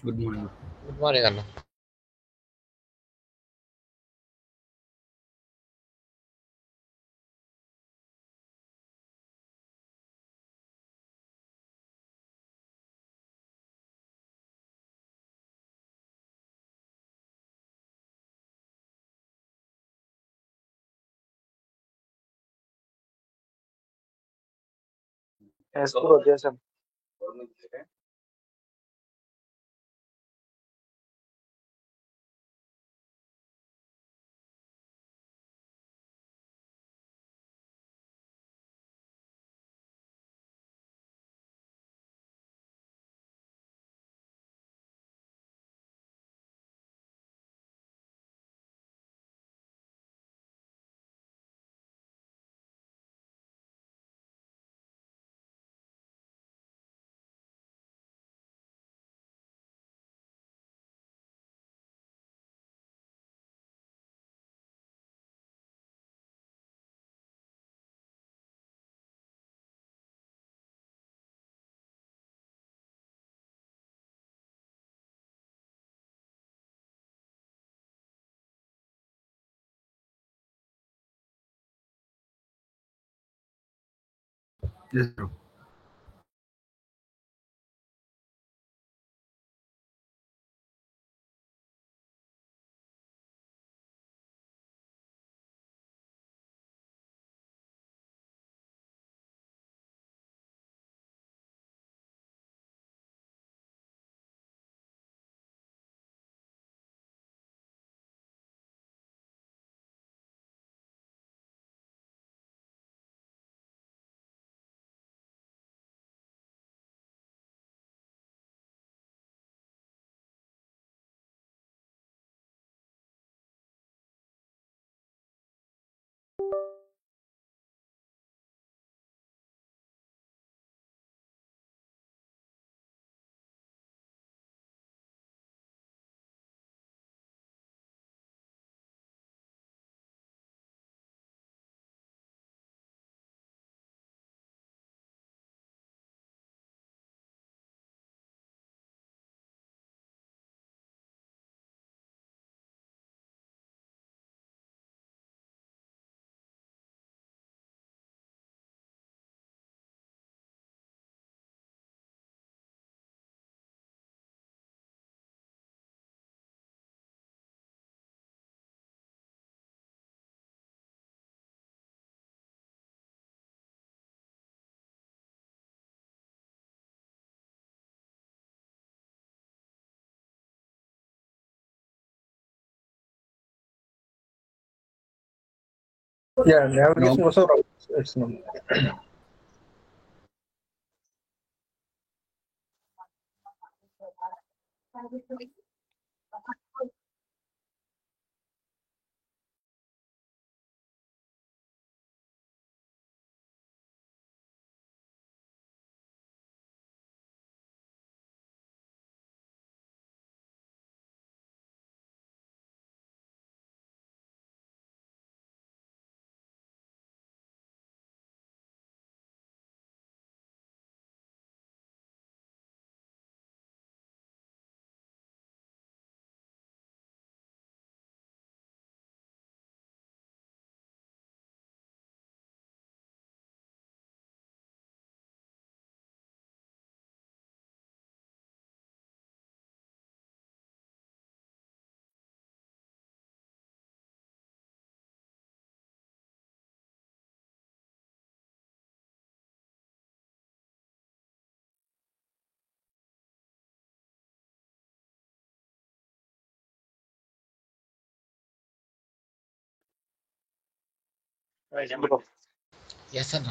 Good morning. Good morning అన్న. Yes, bro, Jason. Yes, bro. Yeah, No, navigation also it's no. Right, bro. Yes అన్న.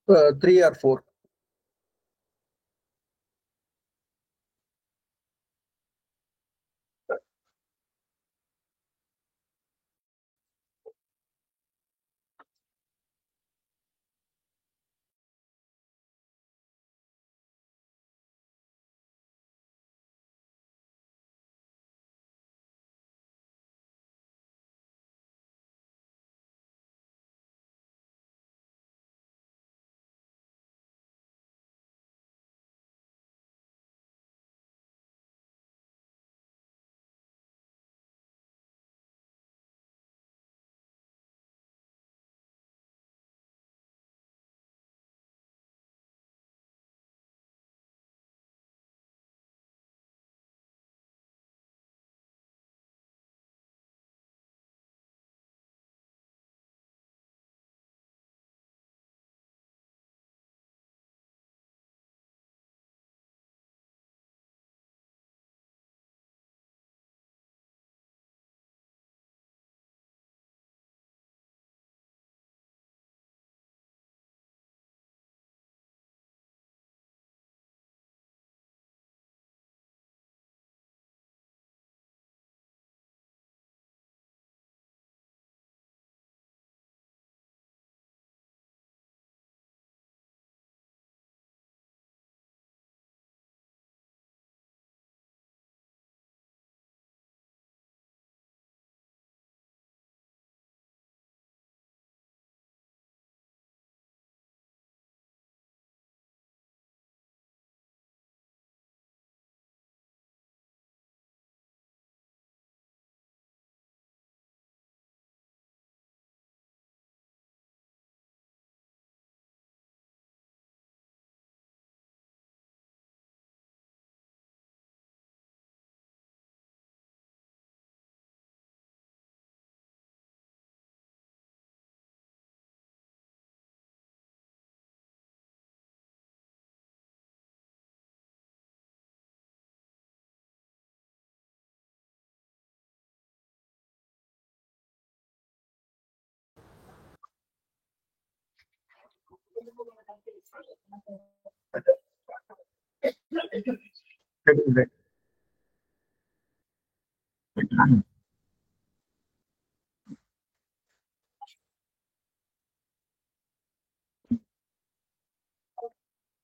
3 or 4.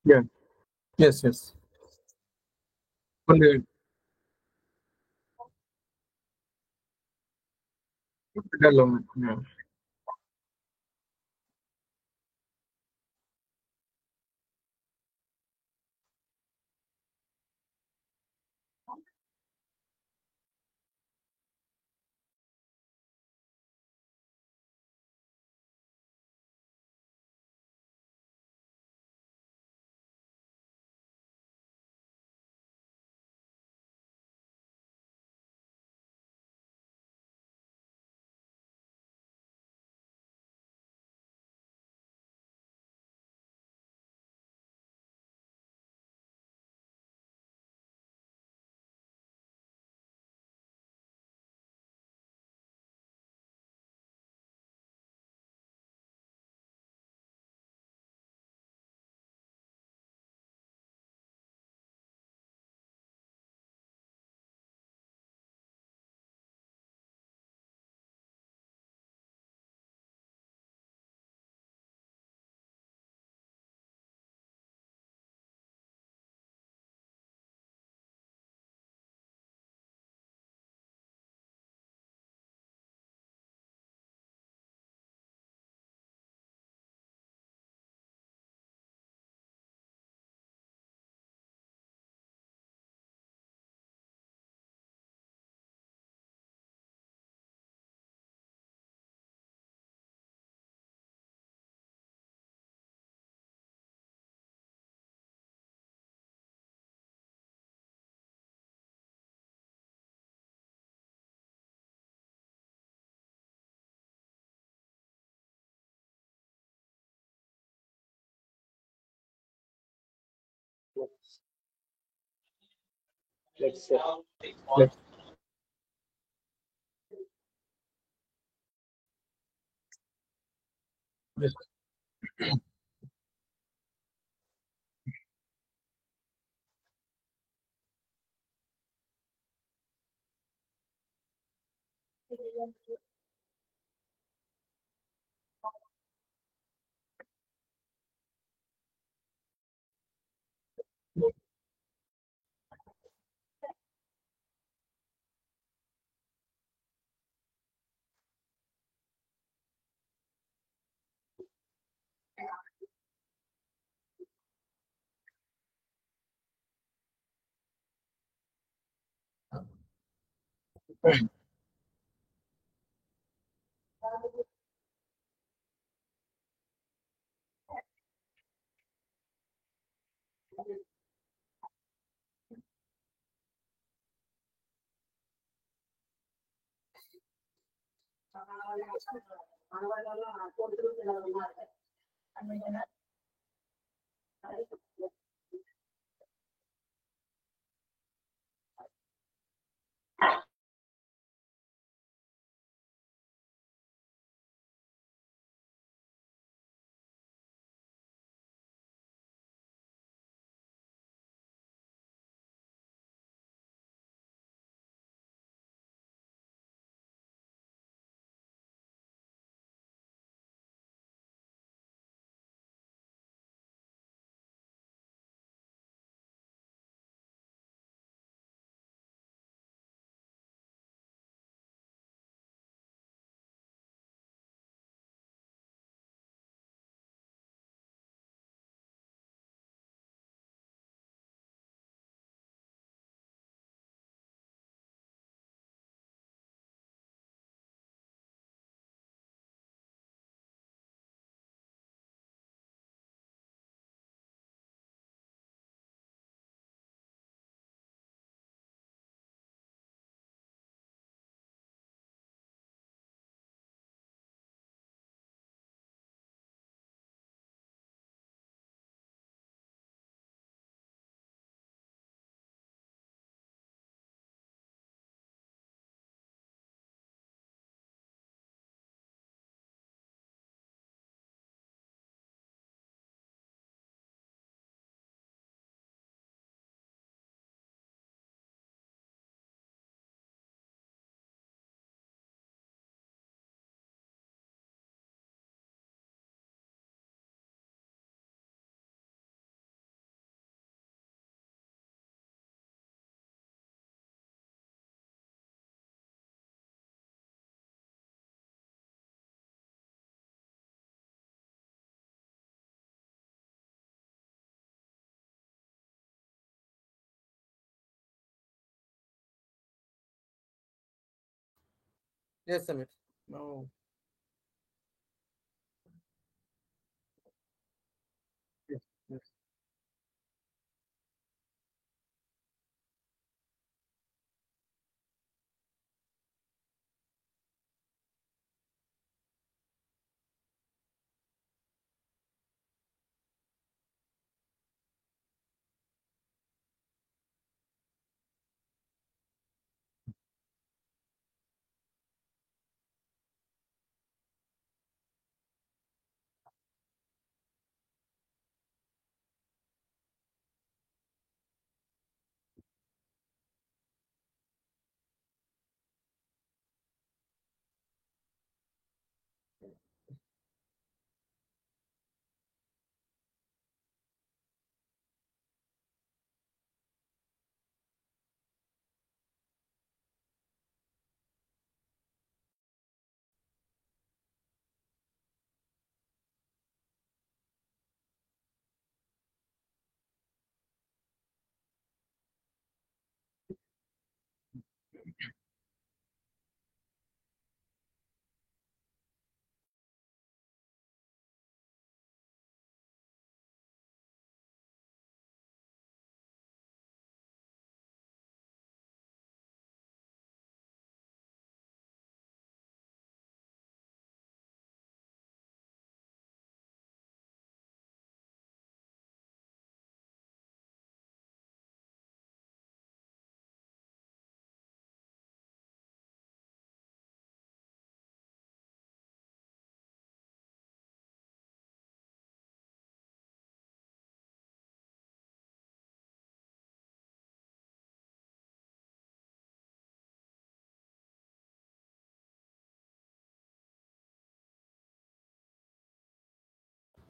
Yeah. Yes, yes. Only alone. Yeah. Let's let's let's Yes, Samir. No. Yes, yes.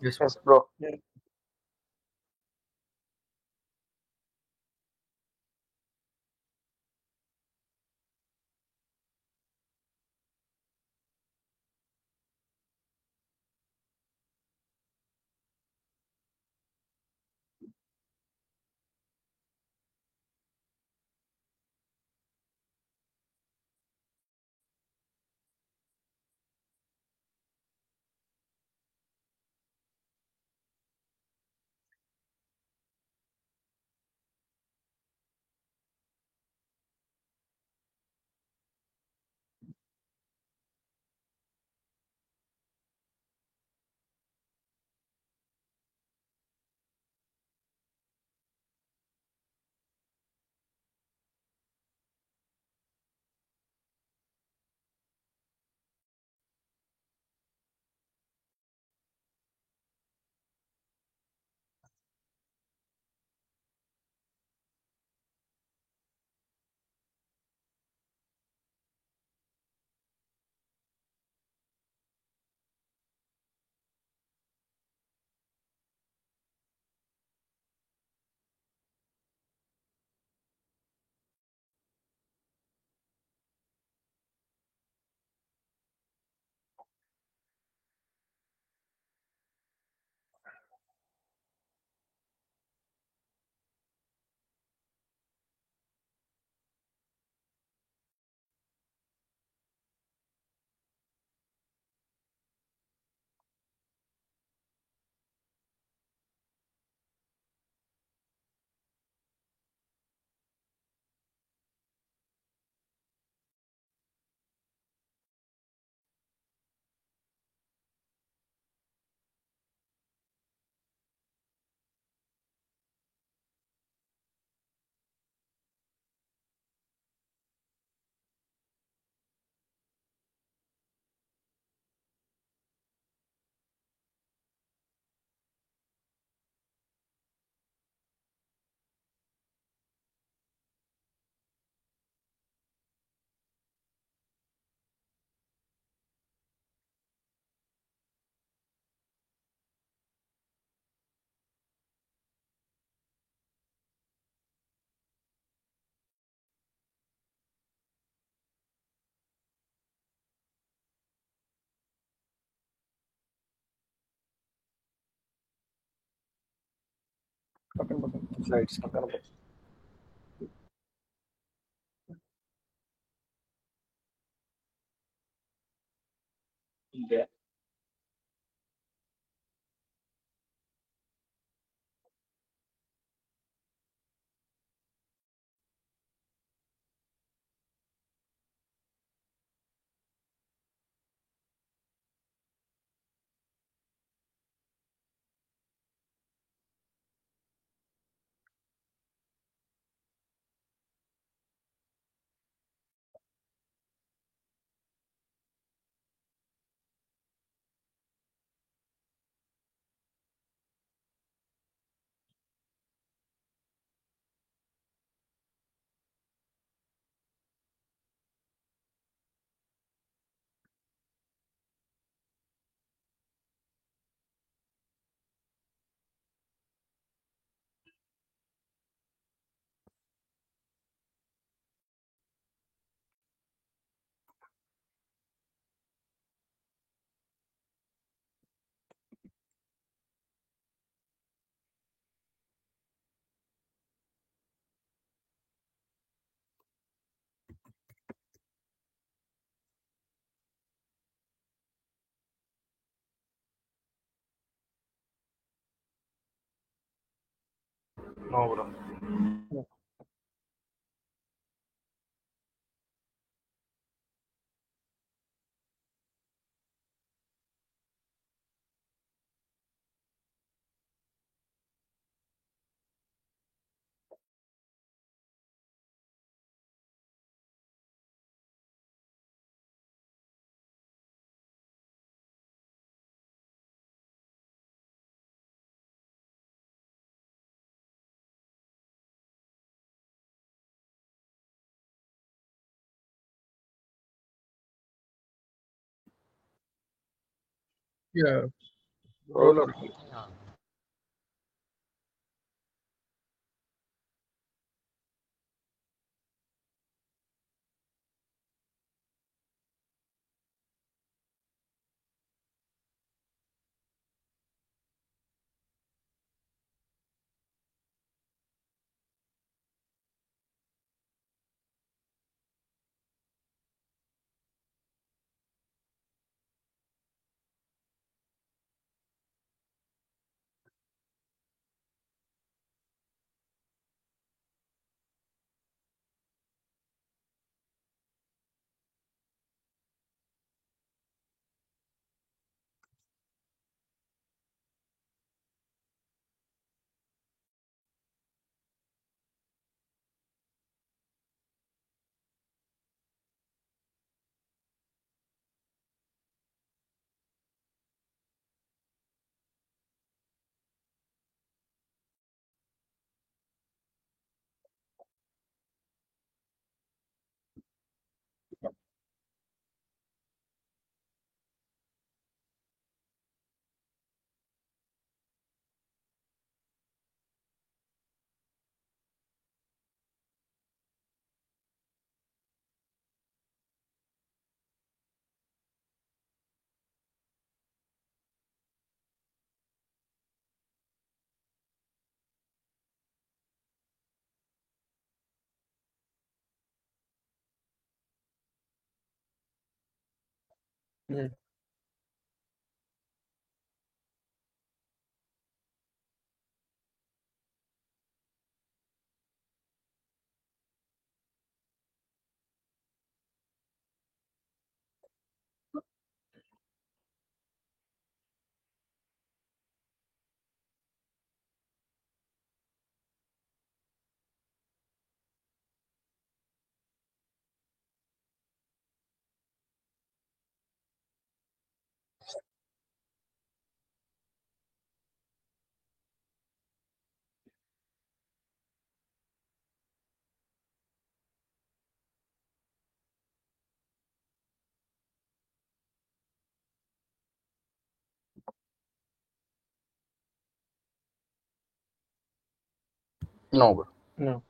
Yes, Yes, bro. Yeah. Slides. Pక్కన పెట్టు. No, bro. yeah. Roller. Yeah. Hmm. No, bro. No.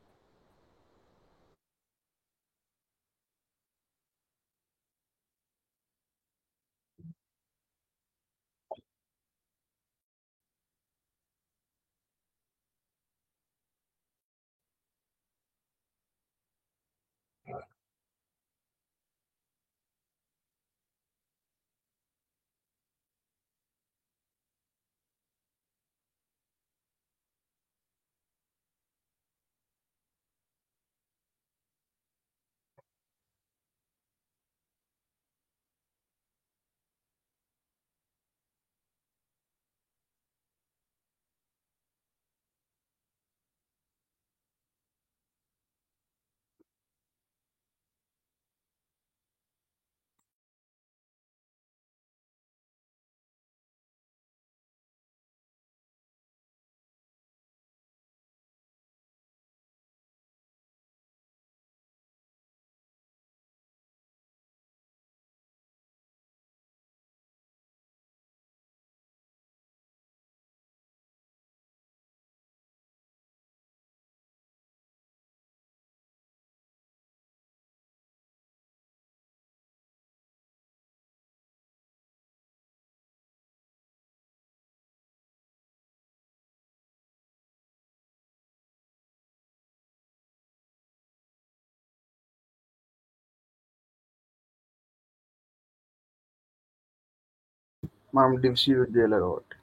మనం divs use చేయలేదు కాబట్టి.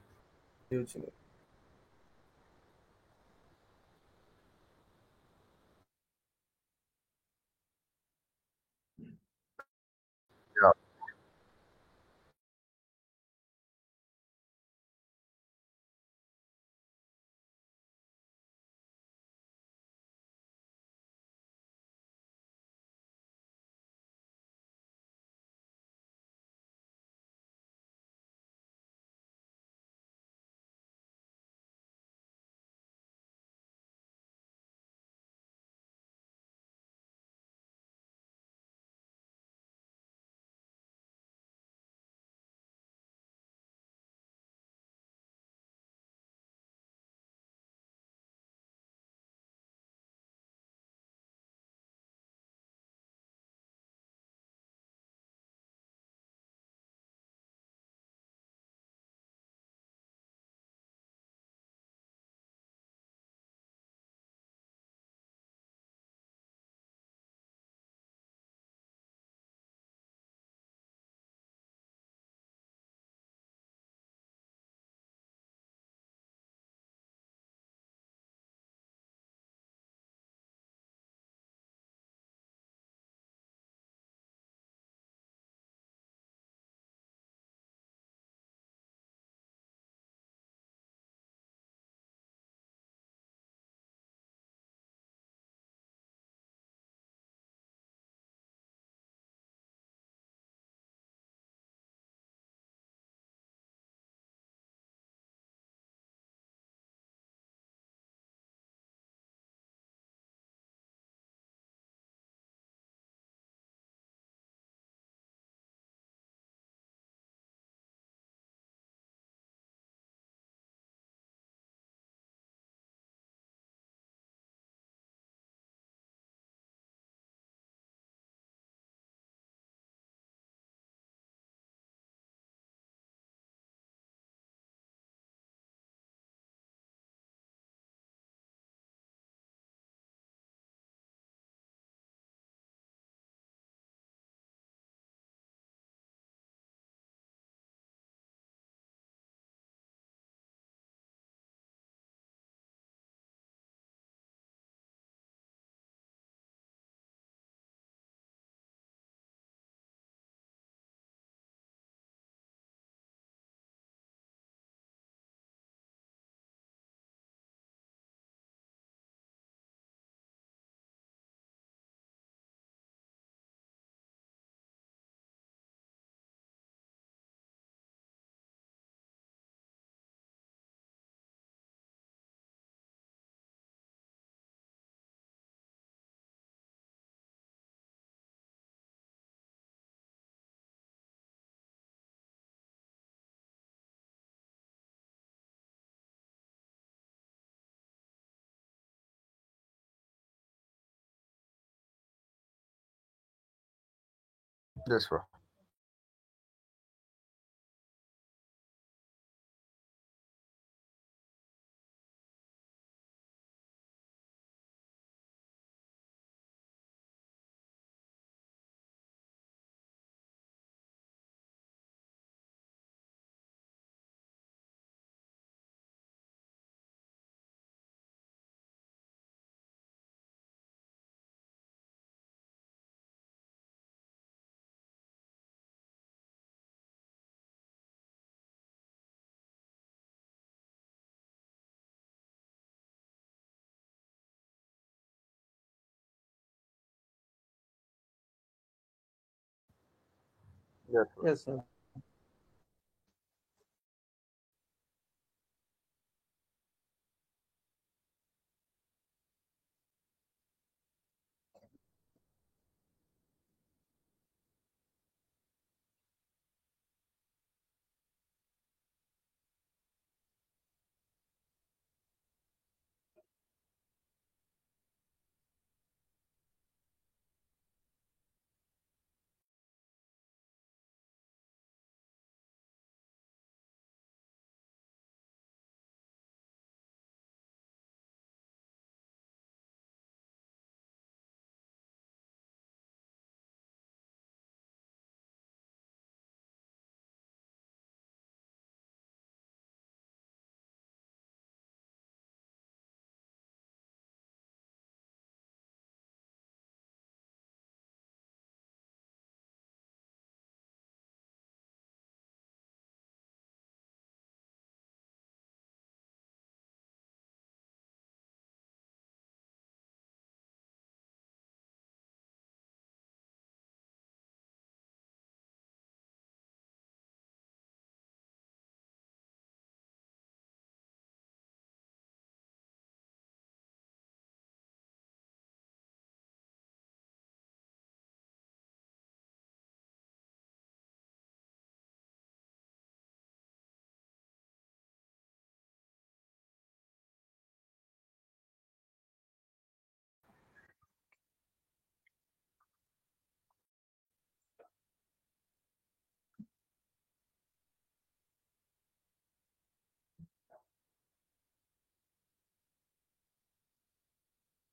Huge. Yes, bro. Yes, bro. Yes, sir.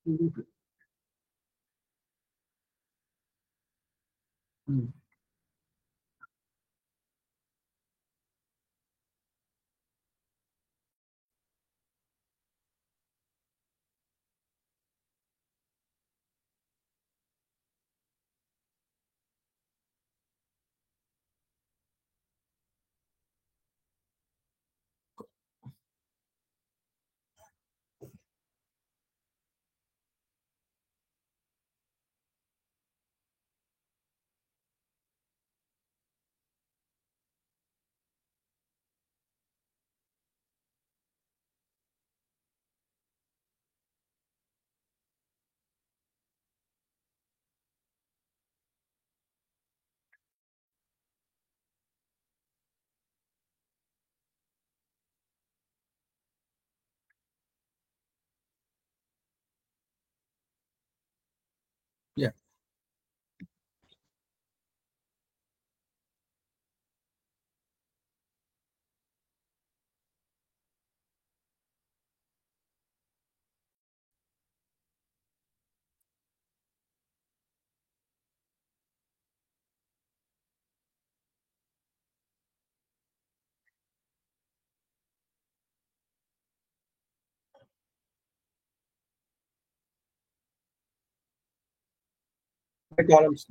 Mhm. Mm. Yeah. The columns.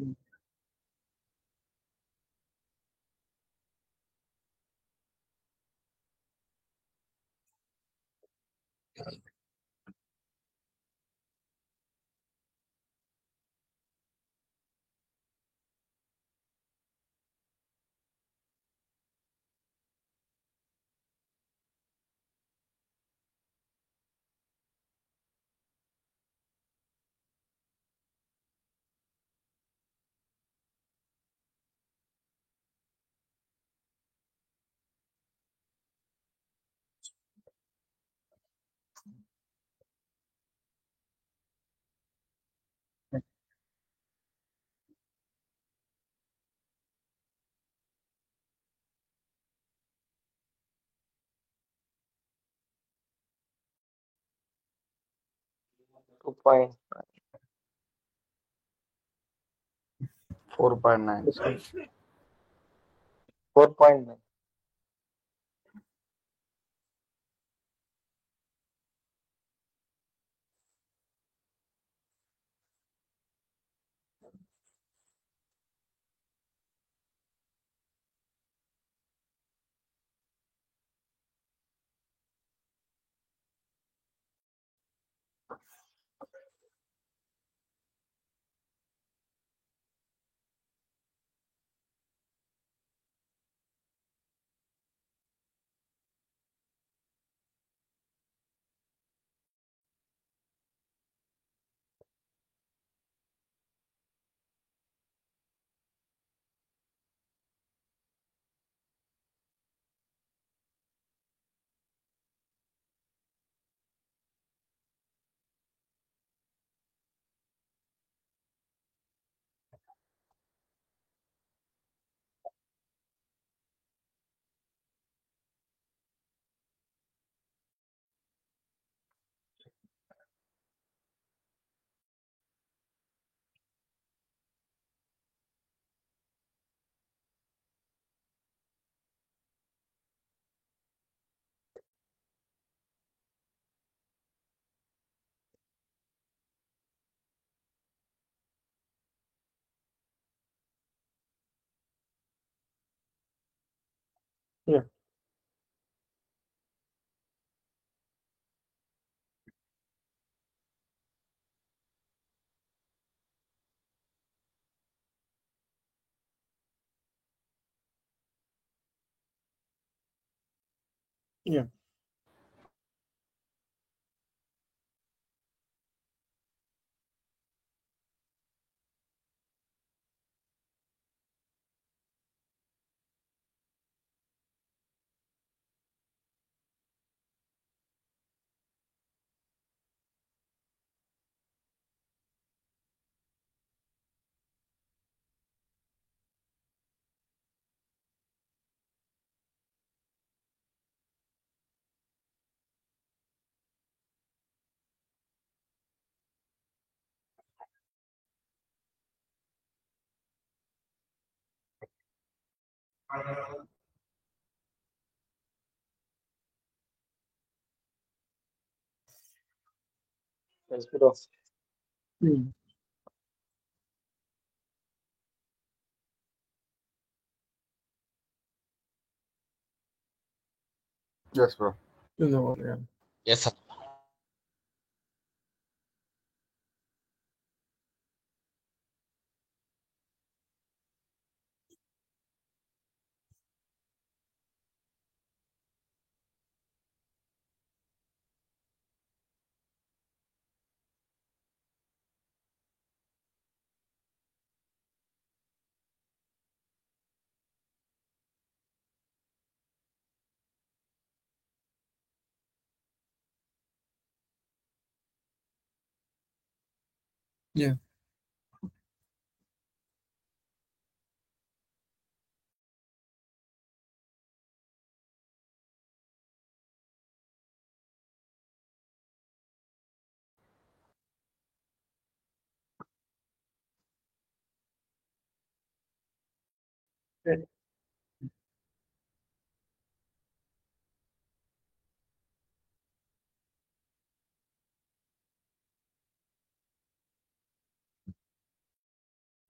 2.9. 4.9. 4.9. Yeah. Yeah. Yes, bro. Hmm. Yes, bro. No, yeah. Yes, sir. Yeah. Yeah.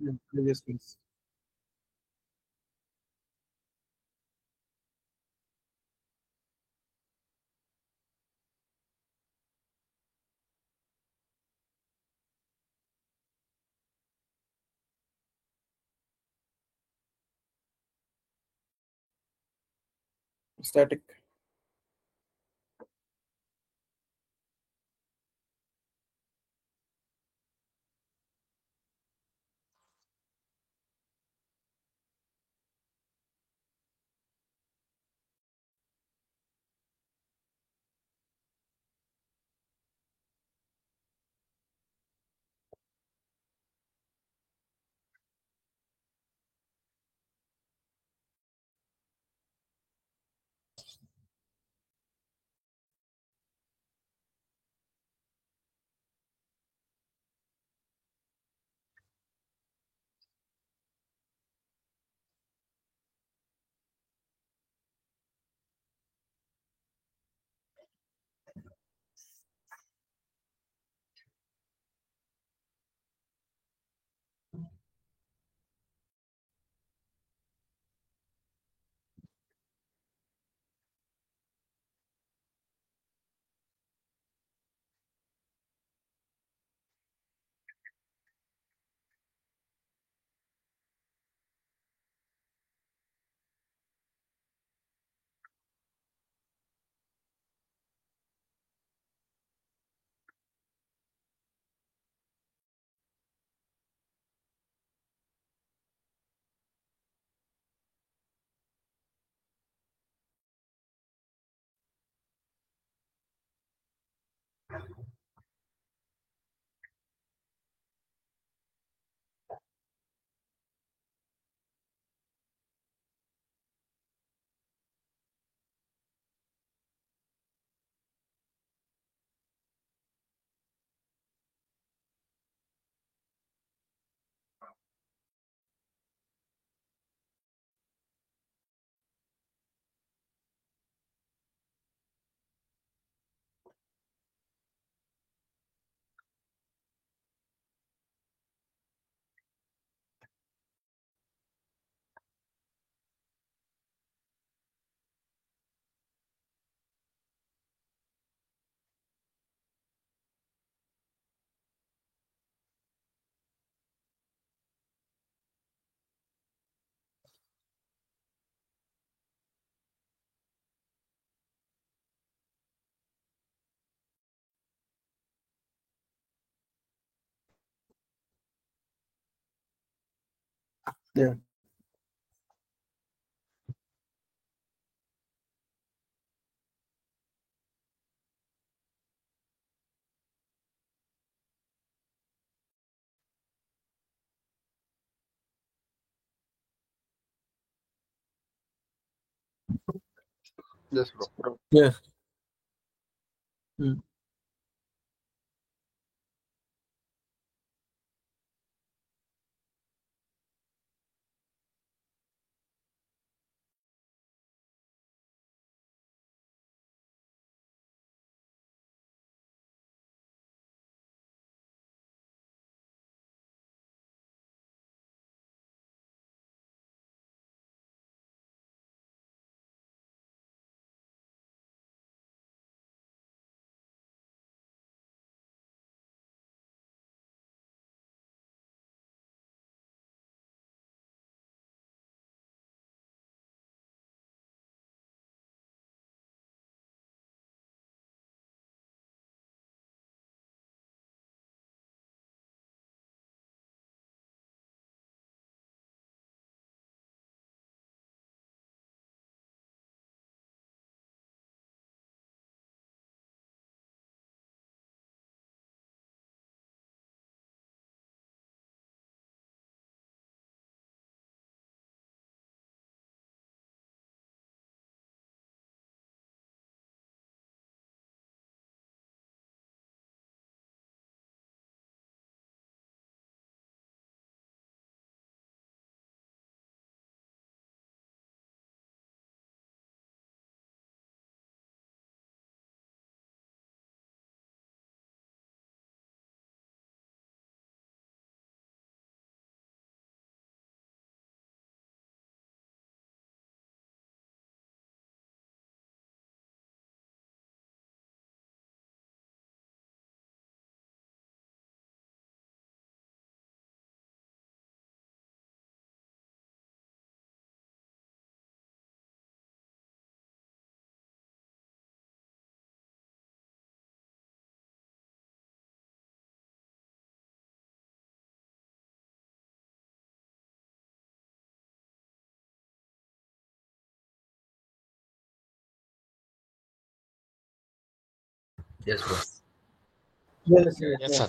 Yeah. Previous ones. Static. Yeah. Yes, bro. Bro. Yeah. Mm. Yes, bro. Yes. Yes, Yeah. sir.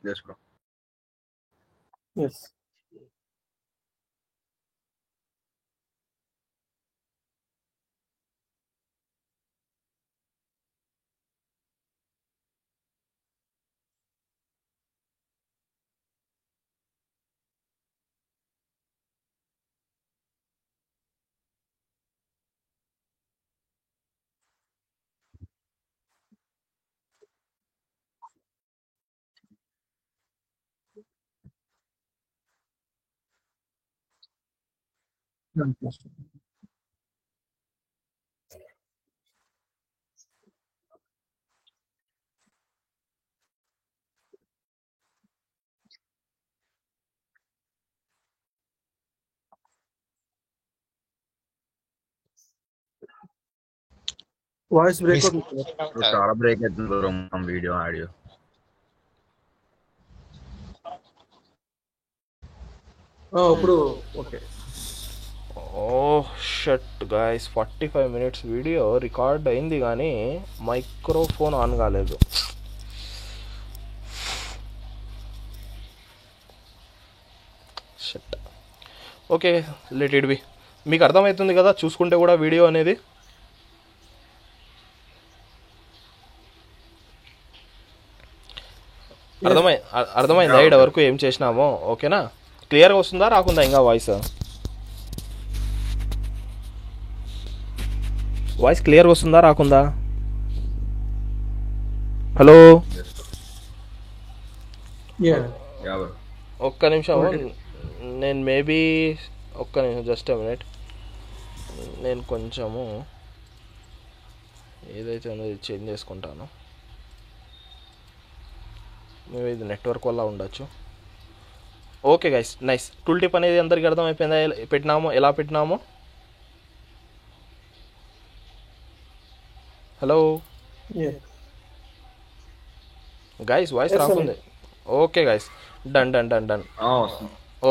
Yes, bro. Yes. Fantastic. Voice మీ break screen అవుతుంది. Share Bro, అవుతా చాలా break అవుతుంది bro మొత్తం video audio. ఇప్పుడు okay. Oh shit guys 45 minutes video record అయింది కానీ microphone on కాలేదు. Shit. Okay, let it be. మీకు అర్థమవుతుంది కదా చూసుకుంటే కూడా వీడియో అనేది? అర్థమైందా ఈడ వరకు ఏం చేసినామో? ఓకేనా? క్లియర్గా వస్తుందా రాకుందా ఇంకా వాయిస్ క్లియర్గా వస్తుందా రాకుందా? Hello Yeah. Yeah, bro. ఒక్క నిమిషం Okay. నేను మేబీ ఒక్క నిమిషం జస్ట్ మినిట్ నేను కొంచెము ఏదైతే ఉందో ఇది చేంజ్ చేసుకుంటాను. మేము ఇది నెట్వర్క్ వల్ల ఉండొచ్చు. Okay guys, nice. Tool tip అనేది అందరికి అర్థమైపోయిందా? పెట్టినామో ఎలా పెట్టినామో? Hello Yeah. Guys, voice Yes, sir. రాకుంది. Okay guys, done done done done. Oh,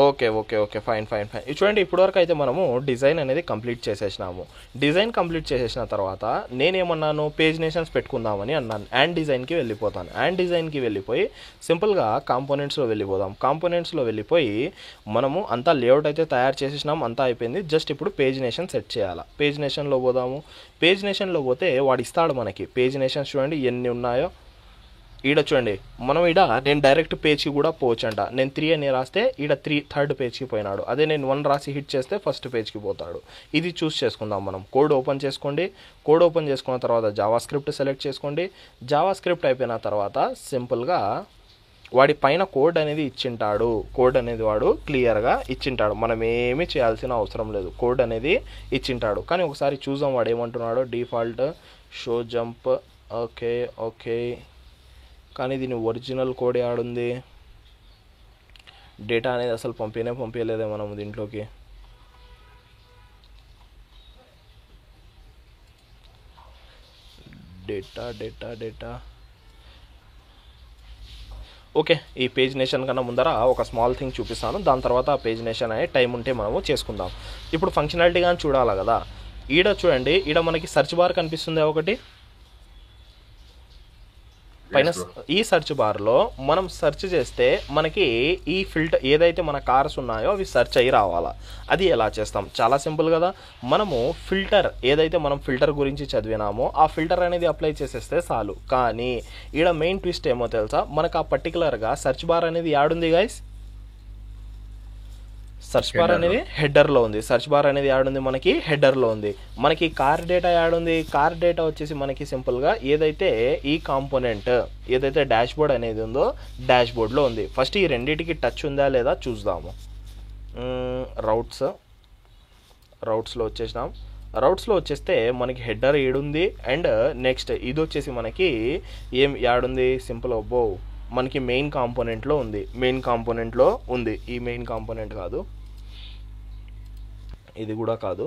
okay okay okay, fine fine fine. ఇది చూడండి, ఇప్పటివరకు అయితే మనము డిజైన్ అనేది కంప్లీట్ చేసేసినాము. డిజైన్ కంప్లీట్ చేసేసిన తర్వాత నేనేమన్నాను, పేజ్ నేషన్స్ పెట్టుకుందామని అన్నాను. అండ్ డిజైన్కి వెళ్ళిపోతాను. అండ్ డిజైన్కి వెళ్ళిపోయి సింపుల్గా కాంపోనెంట్స్లో వెళ్ళిపోదాం. కాంపోనెంట్స్లో వెళ్ళిపోయి మనము అంతా లేఅవుట్ అయితే తయారు చేసేసినాం, అంతా అయిపోయింది. జస్ట్ ఇప్పుడు పేజ్ నేషన్ సెట్ చేయాలి. పేజ్ నేషన్లో పోదాము. పేజ్ నేషన్లో పోతే వాడు ఇస్తాడు మనకి పేజ్ నేషన్స్. చూడండి ఎన్ని ఉన్నాయో. ఈడ చూడండి, మనం ఈడ నేను డైరెక్ట్ పేజ్కి కూడా పోవచ్చంట. నేను 3 అని రాస్తే ఈడ 3 థర్డ్ పేజ్కి పోయినాడు. అదే నేను 1 రాసి హిట్ చేస్తే ఫస్ట్ పేజ్కి పోతాడు. ఇది చూస్ చేసుకుందాం మనం. కోడ్ ఓపెన్ చేసుకోండి. కోడ్ ఓపెన్ చేసుకున్న తర్వాత జావా స్క్రిప్ట్ సెలెక్ట్ చేసుకోండి. జావా స్క్రిప్ట్ అయిపోయిన తర్వాత సింపుల్గా వాడి పైన కోడ్ అనేది ఇచ్చింటాడు. కోడ్ అనేది వాడు క్లియర్గా ఇచ్చింటాడు. మనం ఏమీ చేయాల్సిన అవసరం లేదు. కోడ్ అనేది ఇచ్చింటాడు. కానీ ఒకసారి చూద్దాం వాడు ఏమంటున్నాడు. Default show jump. Okay okay, కానీ దీని ఒరిజినల్ కోడ్ ఆడుంది. డేటా అనేది అసలు పంపించలేదే మనం దీంట్లోకి. డేటా డేటా డేటా ఓకే, ఈ పేజ్ నేషన్ కన్నా ముందర ఒక స్మాల్ థింగ్ చూపిస్తాను. దాని తర్వాత ఆ పేజ్ నేషన్ అనే టైం ఉంటే మనము చేసుకుందాం. ఇప్పుడు ఫంక్షనాలిటీ కానీ చూడాలి కదా. ఈడ చూడండి, ఈడ మనకి సెర్చ్ బార్ కనిపిస్తుంది ఒకటి పైన. ఈ సెర్చ్ బార్లో మనం సెర్చ్ చేస్తే మనకి ఈ ఫిల్టర్ ఏదైతే మన కార్స్ ఉన్నాయో అవి సెర్చ్ అయ్యి రావాలా. అది ఎలా చేస్తాం? చాలా సింపుల్ కదా. మనము ఫిల్టర్ ఏదైతే మనం ఫిల్టర్ గురించి చదివినామో ఆ ఫిల్టర్ అనేది అప్లై చేసేస్తే చాలు. కానీ ఈడ మెయిన్ ట్విస్ట్ ఏమో తెలుసా, మనకు ఆ పర్టికులర్గా సెర్చ్ బార్ అనేది యాడుంది గైస్? సెర్చ్ బార్ అనేది హెడర్లో ఉంది. సెర్చ్ బార్ అనేది యాడుంది? మనకి హెడర్లో ఉంది. మనకి కార్ డేటా యాడుంది? కార్ డేటా వచ్చేసి మనకి సింపుల్గా ఏదైతే ఈ కాంపోనెంట్ ఏదైతే డాష్ బోర్డ్ అనేది ఉందో డాష్ బోర్డ్లో ఉంది. ఫస్ట్ ఈ రెండింటికి టచ్ ఉందా లేదా చూద్దాము. రౌట్స్లో వచ్చేసినాం. రౌట్స్లో వచ్చేస్తే మనకి హెడర్ ఏడుంది. అండ్ నెక్స్ట్ ఇది వచ్చేసి మనకి ఏం యాడుంది? సింపుల్ అబ్బో మనకి మెయిన్ కాంపోనెంట్లో ఉంది. మెయిన్ కాంపోనెంట్లో ఉంది. ఈ మెయిన్ కాంపోనెంట్ కాదు, ఇది కూడా కాదు.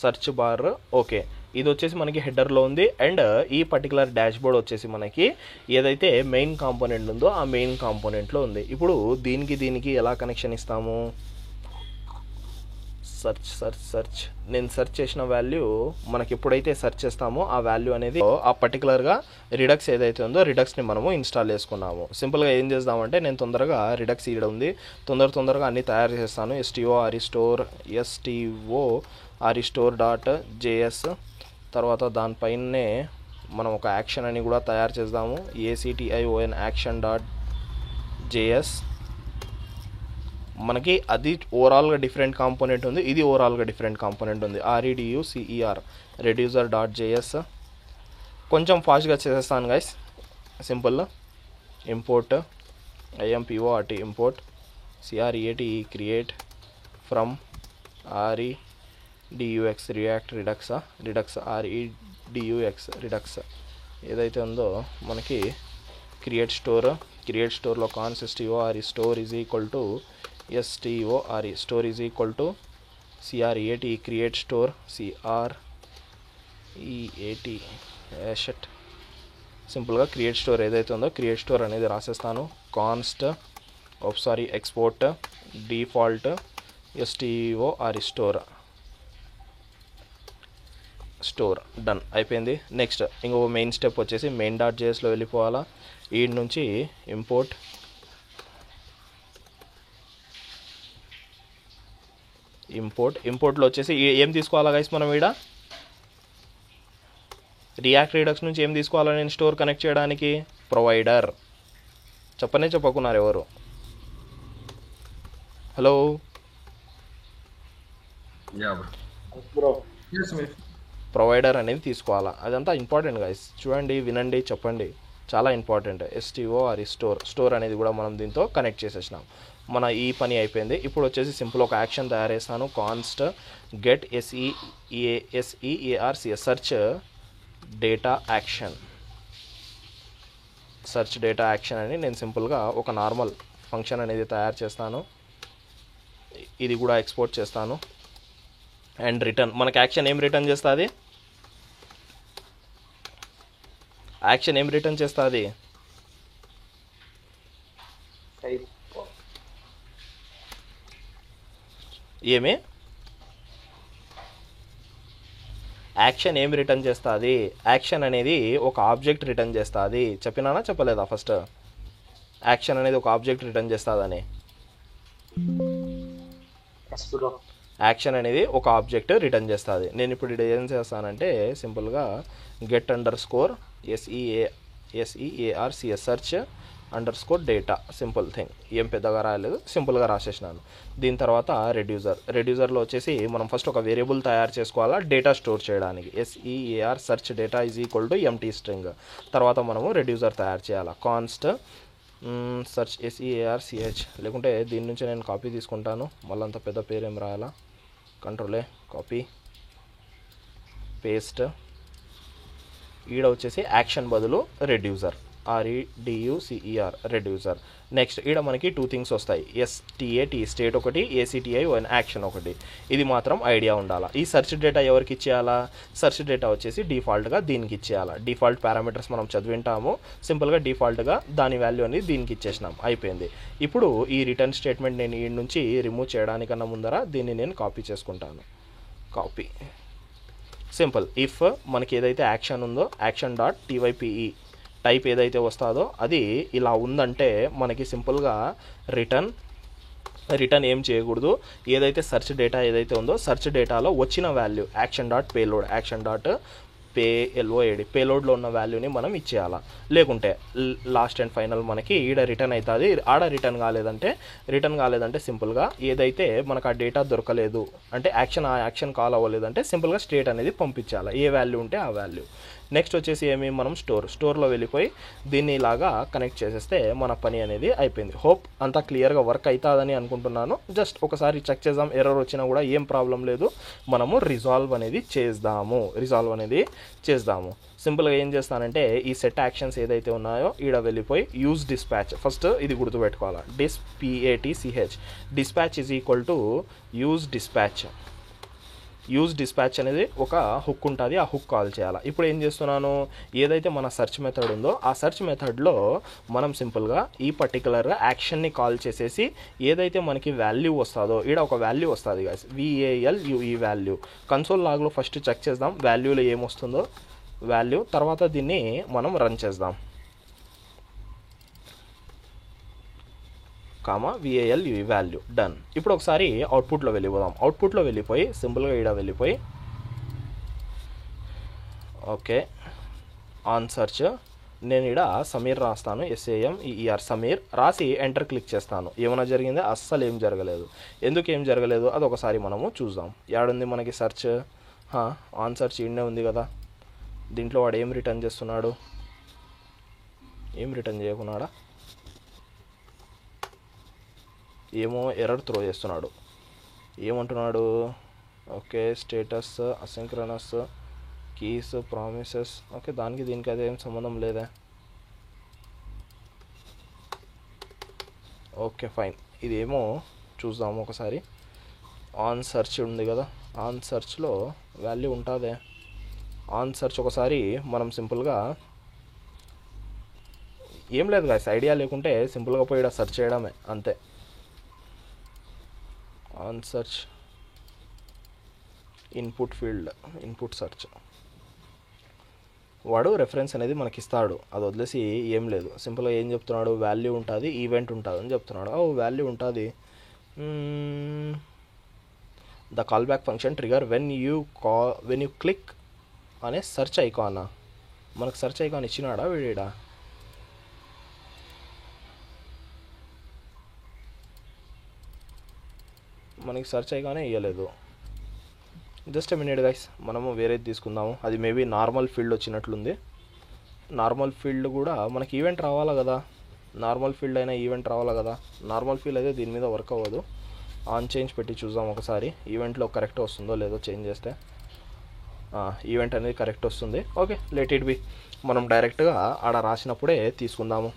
సెర్చ్ బార్ ఓకే, ఇది వచ్చేసి మనకి హెడర్లో ఉంది. అండ్ ఈ పర్టికులర్ డాష్ బోర్డ్ వచ్చేసి మనకి ఏదైతే మెయిన్ కాంపోనెంట్ ఉందో ఆ మెయిన్ కాంపోనెంట్లో ఉంది. ఇప్పుడు దీనికి ఎలా కనెక్షన్ ఇస్తాము? సెర్చ్ నేను సెర్చ్ చేసిన వాల్యూ మనకి ఎప్పుడైతే సెర్చ్ చేస్తామో ఆ వాల్యూ అనేది ఆ పర్టికులర్గా రిడక్స్ ఏదైతే ఉందో రిడక్స్ని మనము ఇన్స్టాల్ చేసుకున్నాము. సింపుల్గా ఏం చేద్దామంటే నేను తొందరగా రిడక్స్ ఈడ ఉంది తొందరగా అన్నీ తయారు చేస్తాను. store.js తర్వాత దానిపైనే మనం ఒక యాక్షన్ అని కూడా తయారు చేద్దాము. ACTION action.js. మనకి అది ఓవరాల్గా డిఫరెంట్ కాంపోనెంట్ ఉంది, ఇది ఓవరాల్గా డిఫరెంట్ కాంపోనెంట్ ఉంది. REDUCER reducer.js. కొంచెం ఫాస్ట్గా చేసేస్తాను guys. Simple import IMPORT import CREATE create from REDUX react redux REDUX redux ఏదైతే ఉందో మనకి క్రియేట్ స్టోర్లో consist.store store is equal to STORE store is equal to CREATE create store CREATE షట్ సింపుల్గా క్రియేట్ స్టోర్ ఏదైతే ఉందో క్రియేట్ స్టోర్ అనేది రాసేస్తాను. Export default STORE store. Done అయిపోయింది. నెక్స్ట్ ఇంకొక మెయిన్ స్టెప్ వచ్చేసి main.jsలో వెళ్ళిపోవాలా. ఈ నుంచి ఇంపోర్ట్లో వచ్చేసి ఏం తీసుకోవాలా గైస్ మనం ఈడ? రియాక్ట్ రిడక్స్ నుంచి ఏం తీసుకోవాలా నేను స్టోర్ కనెక్ట్ చేయడానికి? ప్రొవైడర్. చెప్పకున్నారు ఎవరు? Hello Yes, mate. ప్రొవైడర్ అనేది తీసుకోవాలా. అదంతా ఇంపార్టెంట్ గైస్. చూడండి, వినండి, చెప్పండి. చాలా ఇంపార్టెంట్. STOR స్టోర్ అనేది కూడా మనం దీంతో కనెక్ట్ చేసేసినాం. మన ఈ పని అయిపోయింది. ఇప్పుడు వచ్చేసి సింపుల్ ఒక యాక్షన్ తయారు చేస్తాను. Const get SEARCH search data action అని నేను సింపుల్గా ఒక నార్మల్ ఫంక్షన్ అనేది తయారు చేస్తాను. ఇది కూడా ఎక్స్పోర్ట్ చేస్తాను. అండ్ రిటర్న్, మనకి యాక్షన్ ఏం రిటర్న్ చేస్తుంది? ఏమి యాక్షన్ ఏం రిటర్న్ చేస్తుంది? యాక్షన్ అనేది ఒక ఆబ్జెక్ట్ రిటర్న్ చేస్తుంది. చెప్పినానా చెప్పలేదా? ఫస్ట్ యాక్షన్ అనేది ఒక ఆబ్జెక్ట్ రిటర్న్ చేస్తుందని. యాక్షన్ అనేది ఒక ఆబ్జెక్ట్ రిటర్న్ చేస్తుంది. నేను ఇప్పుడు ఇది ఏం చేస్తానంటే సింపుల్గా get SEARCH search data, simple thing, ఏం పెద్దగా రాయలేదు, సింపుల్గా రాసేసినాను. దీని తర్వాత రెడ్యూసర్లో వచ్చేసి మనం ఫస్ట్ ఒక వేరియబుల్ తయారు చేసుకోవాలా డేటా స్టోర్ చేయడానికి. SEAR search data empty string. తర్వాత మనము రెడ్యూసర్ తయారు చేయాలా. కాన్స్ట్ సెర్చ్ SEARCH, లేకుంటే దీని నుంచి నేను కాపీ తీసుకుంటాను. మళ్ళీ అంత పెద్ద పేరు ఏం రాయాలా? కంట్రోలే, కాపీ పేస్ట్. ఈడ వచ్చేసి యాక్షన్ బదులు రెడ్యూసర్, REDUCER రెడ్యూసర్. నెక్స్ట్ ఈడ మనకి 2 థింగ్స్ వస్తాయి. STAT స్టేట్ ఒకటి, ACTI యాక్షన్ ఒకటి. ఇది మాత్రం ఐడియా ఉండాలా. ఈ సెర్చ్ డేటా ఎవరికి ఇచ్చేయాలా? సెర్చ్ డేటా వచ్చేసి డిఫాల్ట్గా దీనికి ఇచ్చేయాలా. డిఫాల్ట్ పారామీటర్స్ మనం చదివింటాము. సింపుల్గా డిఫాల్ట్గా దాని వాల్యూ అనేది దీనికి ఇచ్చేసినాం, అయిపోయింది. ఇప్పుడు ఈ రిటర్న్ స్టేట్మెంట్ నేను ఈ నుంచి రిమూవ్ చేయడానికన్నా ముందర దీన్ని నేను కాపీ చేసుకుంటాను. Copy simple. ఇఫ్ మనకి ఏదైతే యాక్షన్ ఉందో action.type టైప్ ఏదైతే వస్తుందో అది ఇలా ఉందంటే మనకి సింపుల్గా రిటర్న్ ఏం చేయకూడదు. ఏదైతే సెర్చ్ డేటా ఏదైతే ఉందో సెర్చ్ డేటాలో వచ్చిన వాల్యూ పేలోడ్లో ఉన్న వాల్యూని మనం ఇచ్చేయాలా. లేకుంటే లాస్ట్ అండ్ ఫైనల్ మనకి ఈడ రిటర్న్ అవుతుంది. ఆడ రిటర్న్ కాలేదంటే సింపుల్గా ఏదైతే మనకు ఆ డేటా దొరకలేదు అంటే యాక్షన్ కాల్ అవ్వలేదంటే సింపుల్గా స్టేట్ అనేది పంపించాలి, ఏ వాల్యూ ఉంటే ఆ వాల్యూ. నెక్స్ట్ వచ్చేసి ఏమి, మనం స్టోర్లో వెళ్ళిపోయి దీన్ని ఇలాగా కనెక్ట్ చేసేస్తే మన పని అనేది అయిపోయింది. హోప్ అంతా క్లియర్గా వర్క్ అవుతుందని అనుకుంటున్నాను. జస్ట్ ఒకసారి చెక్ చేద్దాం, ఎర్రర్ వచ్చినా కూడా ఏం ప్రాబ్లం లేదు. మనము రిజాల్వ్ అనేది చేద్దాము. సింపుల్గా ఏం చేస్తానంటే ఈ సెట్ యాక్షన్స్ ఏదైతే ఉన్నాయో ఈడ వెళ్ళిపోయి యూజ్ డిస్పాచ్, ఫస్ట్ ఇది గుర్తుపెట్టుకోవాలా. Dispatch is equal to use dispatch అనేది ఒక హుక్ ఉంటుంది, ఆ హుక్ కాల్ చేయాలి. ఇప్పుడు ఏం చేస్తున్నాను, ఏదైతే మన సెర్చ్ మెథడ్ ఉందో ఆ సెర్చ్ మెథడ్లో మనం సింపుల్గా ఈ పర్టికులర్ యాక్షన్ని కాల్ చేసేసి ఏదైతే మనకి వాల్యూ వస్తుందో ఈడ ఒక వాల్యూ వస్తుంది గాయ్స్, VALUE వాల్యూ. కన్సోల్ లాగ్లో ఫస్ట్ చెక్ చేద్దాం వాల్యూలో ఏమొస్తుందో వాల్యూ. తర్వాత దీన్ని మనం రన్ చేద్దాం. VALUE value done. ఇప్పుడు ఒకసారి అవుట్పుట్లో వెళ్ళిపోదాం. అవుట్పుట్లో వెళ్ళిపోయి సింపుల్గా ఈడ వెళ్ళిపోయి ఓకే ఆన్ సెర్చ్ నేను ఈడ సమీర్ రాస్తాను, SAMER సమీర్ రాసి ఎంటర్ క్లిక్ చేస్తాను. ఏమైనా జరిగిందా? అస్సలు ఏం జరగలేదు. ఎందుకు ఏం జరగలేదు అది ఒకసారి మనము చూద్దాం. ఏడుంది మనకి సెర్చ్, ఆన్ సెర్చ్ ఈడనే ఉంది కదా. దీంట్లో వాడు ఏం రిటర్న్ చేస్తున్నాడు? ఏం రిటర్న్ చేయకున్నాడా? ఏమో ఎర్రర్ త్రో చేస్తున్నాడు. ఏమంటున్నాడు? Okay status asynchronous keys promises. Okay దానికి దీనికి అదేం సంబంధం లేదా? Okay fine. ఇదేమో చూద్దాము ఒకసారి. ఆన్ సెర్చ్ ఉంది కదా, ఆన్ సెర్చ్లో వాల్యూ ఉంటుందే. ఆన్ సెర్చ్ ఒకసారి మనం సింపుల్గా ఏం లేదు గాయ్స్, ఐడియా లేకుంటే సింపుల్గా పోయి ఇక్కడ సెర్చ్ చేయడమే అంతే. On search input field input search వాడు రెఫరెన్స్ అనేది మనకి ఇస్తాడు, అది వదిలేసి ఏం లేదు. సింపుల్గా ఏం చెప్తున్నాడు? వాల్యూ ఉంటుంది, ఈవెంట్ ఉంటుంది అని చెప్తున్నాడు. వాల్యూ ఉంటుంది. The call back function trigger when you click అనే సెర్చ్ ఐకాన్. మనకు సెర్చ్ ఐకాన్ ఇచ్చినాడా వీడా? మనకి సెర్చ్ ఐకానే ఇవ్వలేదు. జస్ట్ మినిట్ గైస్, మనము వేరేది తీసుకుందాము. అది మేబీ నార్మల్ ఫీల్డ్ వచ్చినట్లుంది. నార్మల్ ఫీల్డ్ కూడా మనకి ఈవెంట్ రావాలా కదా, నార్మల్ ఫీల్డ్ అయినా ఈవెంట్ రావాలా కదా. నార్మల్ ఫీల్డ్ అయితే దీని మీద వర్క్ అవ్వదు. ఆన్ చేంజ్ పెట్టి చూద్దాం ఒకసారి ఈవెంట్లో కరెక్ట్ వస్తుందో లేదో. చేంజ్ చేస్తే ఈవెంట్ అనేది కరెక్ట్ వస్తుంది. Okay, let it B. మనం డైరెక్ట్గా ఆడ రాసినప్పుడే తీసుకుందాము.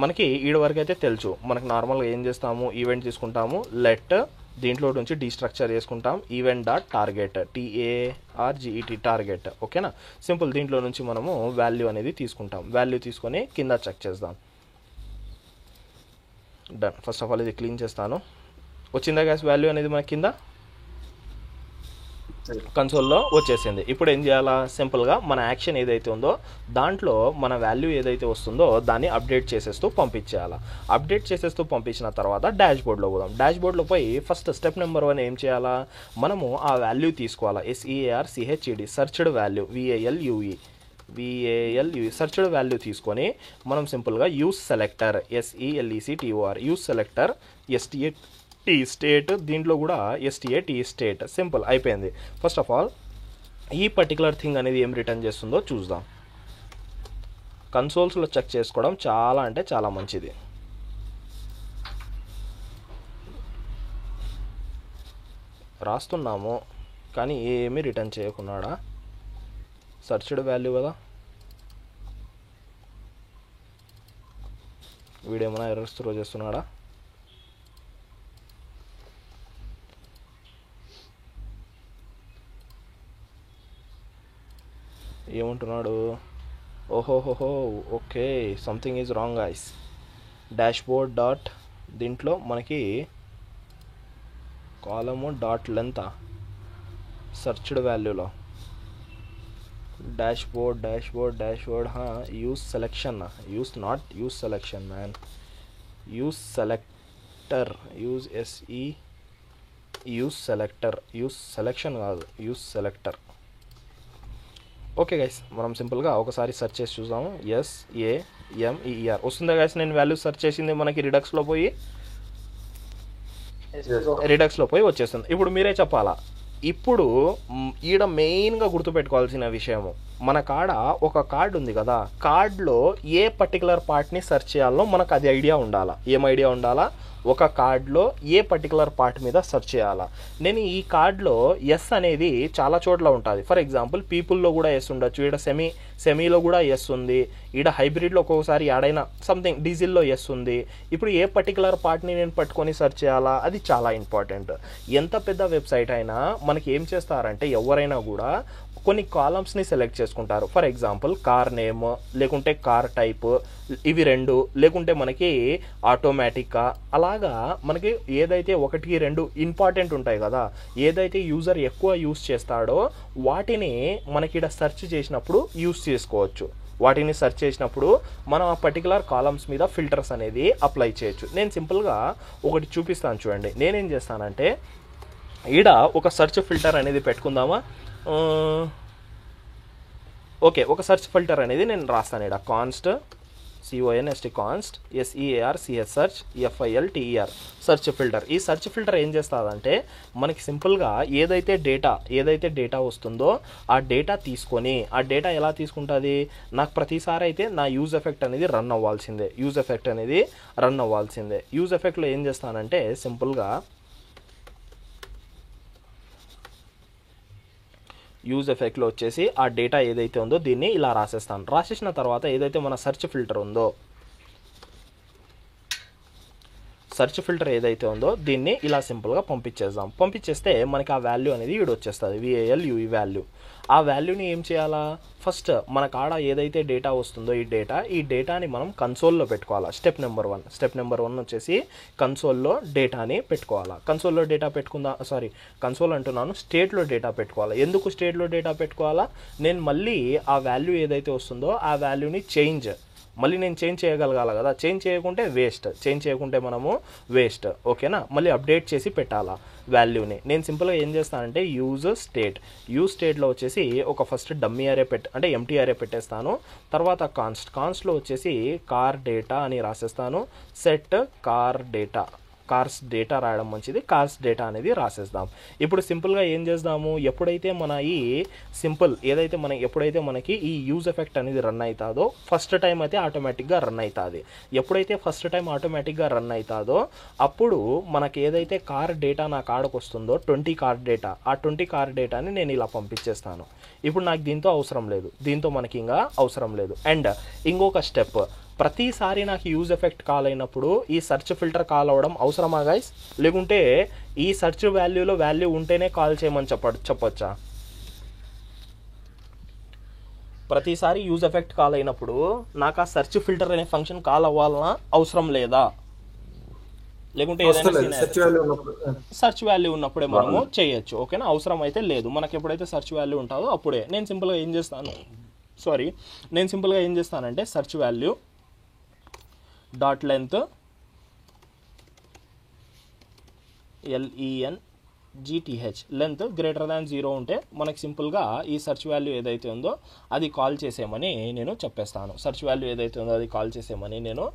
మనకి ఈడ వరకు అయితే తెలుసు. మనకు నార్మల్గా ఏం చేస్తాము, ఈవెంట్ తీసుకుంటాము, లెట్ దీంట్లో నుంచి డీస్ట్రక్చర్ చేసుకుంటాం, event dot target, TARGET target. ఓకేనా, సింపుల్. దీంట్లో నుంచి మనము వాల్యూ అనేది తీసుకుంటాం. వాల్యూ తీసుకొని కింద చెక్ చేద్దాం. డన్. ఫస్ట్ ఆఫ్ ఆల్ ఇది క్లీన్ చేస్తాను. వచ్చిందా గ్యాస్ వాల్యూ అనేది మన కింద కన్సోల్లో వచ్చేసింది. ఇప్పుడు ఏం చేయాలా, సింపుల్గా మన యాక్షన్ ఏదైతే ఉందో దాంట్లో మన వాల్యూ ఏదైతే వస్తుందో దాన్ని అప్డేట్ చేసేస్తూ పంపించేయాలా. అప్డేట్ చేసేస్తూ పంపించిన తర్వాత డాష్ బోర్డ్లో పోదాం. డాష్ బోర్డ్లో పోయి ఫస్ట్ స్టెప్ నెంబర్ 1 ఏం చేయాలా, మనము ఆ వాల్యూ తీసుకోవాలా. SEARCHED searched value, VALUE searched value తీసుకొని మనం సింపుల్గా use selector, SELECTOR use selector, STAT state, దీంట్లో కూడా STAT స్టేట్. సింపుల్ అయిపోయింది. ఫస్ట్ ఆఫ్ ఆల్ ఈ పర్టికులర్ థింగ్ అనేది ఏం రిటర్న్ చేస్తుందో చూద్దాం. కన్సోల్స్లో చెక్ చేసుకోవడం చాలా అంటే చాలా మంచిది. రాస్తున్నాము కానీ ఏమీ రిటర్న్ చేయకున్నాడా. సర్చ్డ్ వాల్యూ కదా, వీడేమైనా ఎర్రర్స్ త్రో చేస్తున్నాడా. ఏమంటున్నాడు, ఓహోహోహో okay, something is wrong guys. Dashboard dot దీంట్లో మనకి కాలము డాట్ లెంత్ సర్చ్డ్ వాల్యూలో dashboard use selection, use selection man, use selector, use selection కాదు, యూస్ సెలెక్టర్. ఓకే గైస్, మనం సింపుల్గా ఒకసారి సెర్చ్ చేసి చూద్దాము. SAMER వస్తుందా గైస్. నేను వాల్యూ సెర్చ్ చేసింది మనకి రిడక్స్లో పోయి వచ్చేస్తుంది. ఇప్పుడు మీరే చెప్పాలా. ఇప్పుడు ఈడ మెయిన్గా గుర్తుపెట్టుకోవాల్సిన విషయము, మన కాడ ఒక కార్డ్ ఉంది కదా, కార్డ్లో ఏ పర్టికులర్ పార్ట్ని సెర్చ్ చేయాలో మనకు అది ఐడియా ఉండాలా. ఏం ఐడియా ఉండాలా, ఒక కార్డ్లో ఏ పర్టికులర్ పార్ట్ మీద సెర్చ్ చేయాలా. నేను ఈ కార్డ్లో ఎస్ అనేది చాలా చోట్ల ఉంటుంది. ఫర్ ఎగ్జాంపుల్ పీపుల్లో కూడా ఎస్ ఉండొచ్చు, ఈడ సెమీలో కూడా ఎస్ ఉంది, ఈడ హైబ్రిడ్లో ఒక్కొక్కసారి యాడైనా సంథింగ్ డీజిల్లో ఎస్ ఉంది. ఇప్పుడు ఏ పర్టికులర్ పార్ట్ని నేను పట్టుకొని సెర్చ్ చేయాలా, అది చాలా ఇంపార్టెంట్. ఎంత పెద్ద వెబ్సైట్ అయినా మనకి ఏం చేస్తారంటే ఎవరైనా కూడా కొన్ని కాలమ్స్ని సెలెక్ట్ చేసుకుంటారు. ఫర్ ఎగ్జాంపుల్ కార్ నేమ్, లేకుంటే కార్ టైప్, ఇవి 2, లేకుంటే మనకి ఆటోమేటిక్గా, అలాగా మనకి ఏదైతే 1, 2 ఇంపార్టెంట్ ఉంటాయి కదా, ఏదైతే యూజర్ ఎక్కువ యూస్ చేస్తాడో వాటిని మనకి ఇక్కడ సెర్చ్ చేసినప్పుడు యూస్ చేసుకోవచ్చు. వాటిని సెర్చ్ చేసినప్పుడు మనం ఆ పర్టికులర్ కాలమ్స్ మీద ఫిల్టర్స్ అనేది అప్లై చేయొచ్చు. నేను సింపుల్గా ఒకటి చూపిస్తాను చూడండి. నేనేం చేస్తానంటే ఈడ ఒక సెర్చ్ ఫిల్టర్ అనేది పెట్టుకుందామా. ఓకే, ఒక సెర్చ్ ఫిల్టర్ అనేది నేను రాస్తాను ఇక్కడ. Const SEARCH search FILTER search filter. ఈ సెర్చ్ ఫిల్టర్ ఏం చేస్తుందంటే మనకి సింపుల్గా ఏదైతే డేటా వస్తుందో ఆ డేటా తీసుకొని, ఆ డేటా ఎలా తీసుకుంటుంది, నాకు ప్రతిసారి అయితే నా యూజ్ ఎఫెక్ట్ అనేది రన్ అవ్వాల్సిందే. యూజ్ ఎఫెక్ట్లో ఏం చేస్తానంటే సింపుల్గా యూజ్ ఎఫెక్ట్లో వచ్చేసి ఆ డేటా ఏదైతే ఉందో దీన్ని ఇలా రాసేస్తాను. రాసేసిన తర్వాత ఏదైతే మన సెర్చ్ ఫిల్టర్ ఏదైతే ఉందో దీన్ని ఇలా సింపుల్గా పంపించేద్దాం. పంపించేస్తే మనకి ఆ వాల్యూ అనేది ఈడ వచ్చేస్తుంది, VALUE వాల్యూ. ఆ వాల్యూని ఏం చేయాలా, ఫస్ట్ మన కాడ ఏదైతే డేటా వస్తుందో ఈ డేటాని మనం కన్సోల్లో పెట్టుకోవాలా. స్టెప్ నెంబర్ 1 వచ్చేసి కన్సోల్లో డేటాని పెట్టుకోవాలా. కన్సోల్లో డేటా కన్సోల్ అంటున్నాను, స్టేట్లో డేటా పెట్టుకోవాలా. ఎందుకు స్టేట్లో డేటా పెట్టుకోవాలా, నేను మళ్ళీ ఆ వాల్యూ ఏదైతే వస్తుందో ఆ వాల్యూని మళ్ళీ నేను చేంజ్ చేయగలగాలి కదా. చేంజ్ చేయకుంటే మనము వేస్ట్. ఓకేనా, మళ్ళీ అప్డేట్ చేసి పెట్టాలా వాల్యూని. నేను సింపుల్గా ఏం చేస్తానంటే యూజ్ స్టేట్లో వచ్చేసి ఒక ఫస్ట్ డమ్మీ అరే అంటే ఎంటీ అరే పెట్టేస్తాను. తర్వాత కాన్స్ట్లో వచ్చేసి కార్ డేటా అని రాసేస్తాను. Set car data cars data రాయడం మంచిది. కార్స్ డేటా అనేది రాసేద్దాం. ఇప్పుడు సింపుల్గా ఏం చేద్దాము, ఎప్పుడైతే మన ఈ సింపుల్ ఎప్పుడైతే మనకి ఈ యూజ్ ఎఫెక్ట్ అనేది రన్ అవుతుందో ఫస్ట్ టైం అయితే ఆటోమేటిక్గా రన్ అవుతుంది. ఎప్పుడైతే ఫస్ట్ టైం ఆటోమేటిక్గా రన్ అవుతుందో అప్పుడు మనకి ఏదైతే కార్ డేటా నా కాడకు వస్తుందో 20 కార్ డేటా, ఆ 20 కార్ డేటాని నేను ఇలా పంపించేస్తాను. ఇప్పుడు నాకు దీంతో అవసరం లేదు, దీంతో మనకి ఇంకా అవసరం లేదు. అండ్ ఇంకొక స్టెప్, ప్రతిసారి నాకు యూజ్ ఎఫెక్ట్ కాల్ అయినప్పుడు ఈ సెర్చ్ ఫిల్టర్ కాల్ అవ్వడం అవసరమా గైస్? లేకుంటే ఈ సెర్చ్ వాల్యూలో వాల్యూ ఉంటేనే కాల్ చేయమని చెప్పొచ్చా? ప్రతిసారి యూజ్ ఎఫెక్ట్ కాల్ అయినప్పుడు నాకు ఆ సెర్చ్ ఫిల్టర్ అనే ఫంక్షన్ కాల్ అవ్వాలన్నా అవసరం లేదా? లేకుంటే ఏదైనా సెర్చ్ వాల్యూ ఉన్నప్పుడే మనము చేయొచ్చు. ఓకేనా? అవసరం అయితే లేదు. మనకి ఎప్పుడైతే సెర్చ్ వాల్యూ ఉంటుందో అప్పుడే నేను సింపుల్గా ఏం చేస్తానంటే search value dot length LENGTH length greater than 0 ఉంటే మనకి సింపుల్గా ఈ సెర్చ్ వాల్యూ ఏదైతే ఉందో అది కాల్ చేసేయమని నేను చెప్పేస్తాను. సెర్చ్ వాల్యూ ఏదైతే ఉందో అది కాల్ చేసేయమని నేను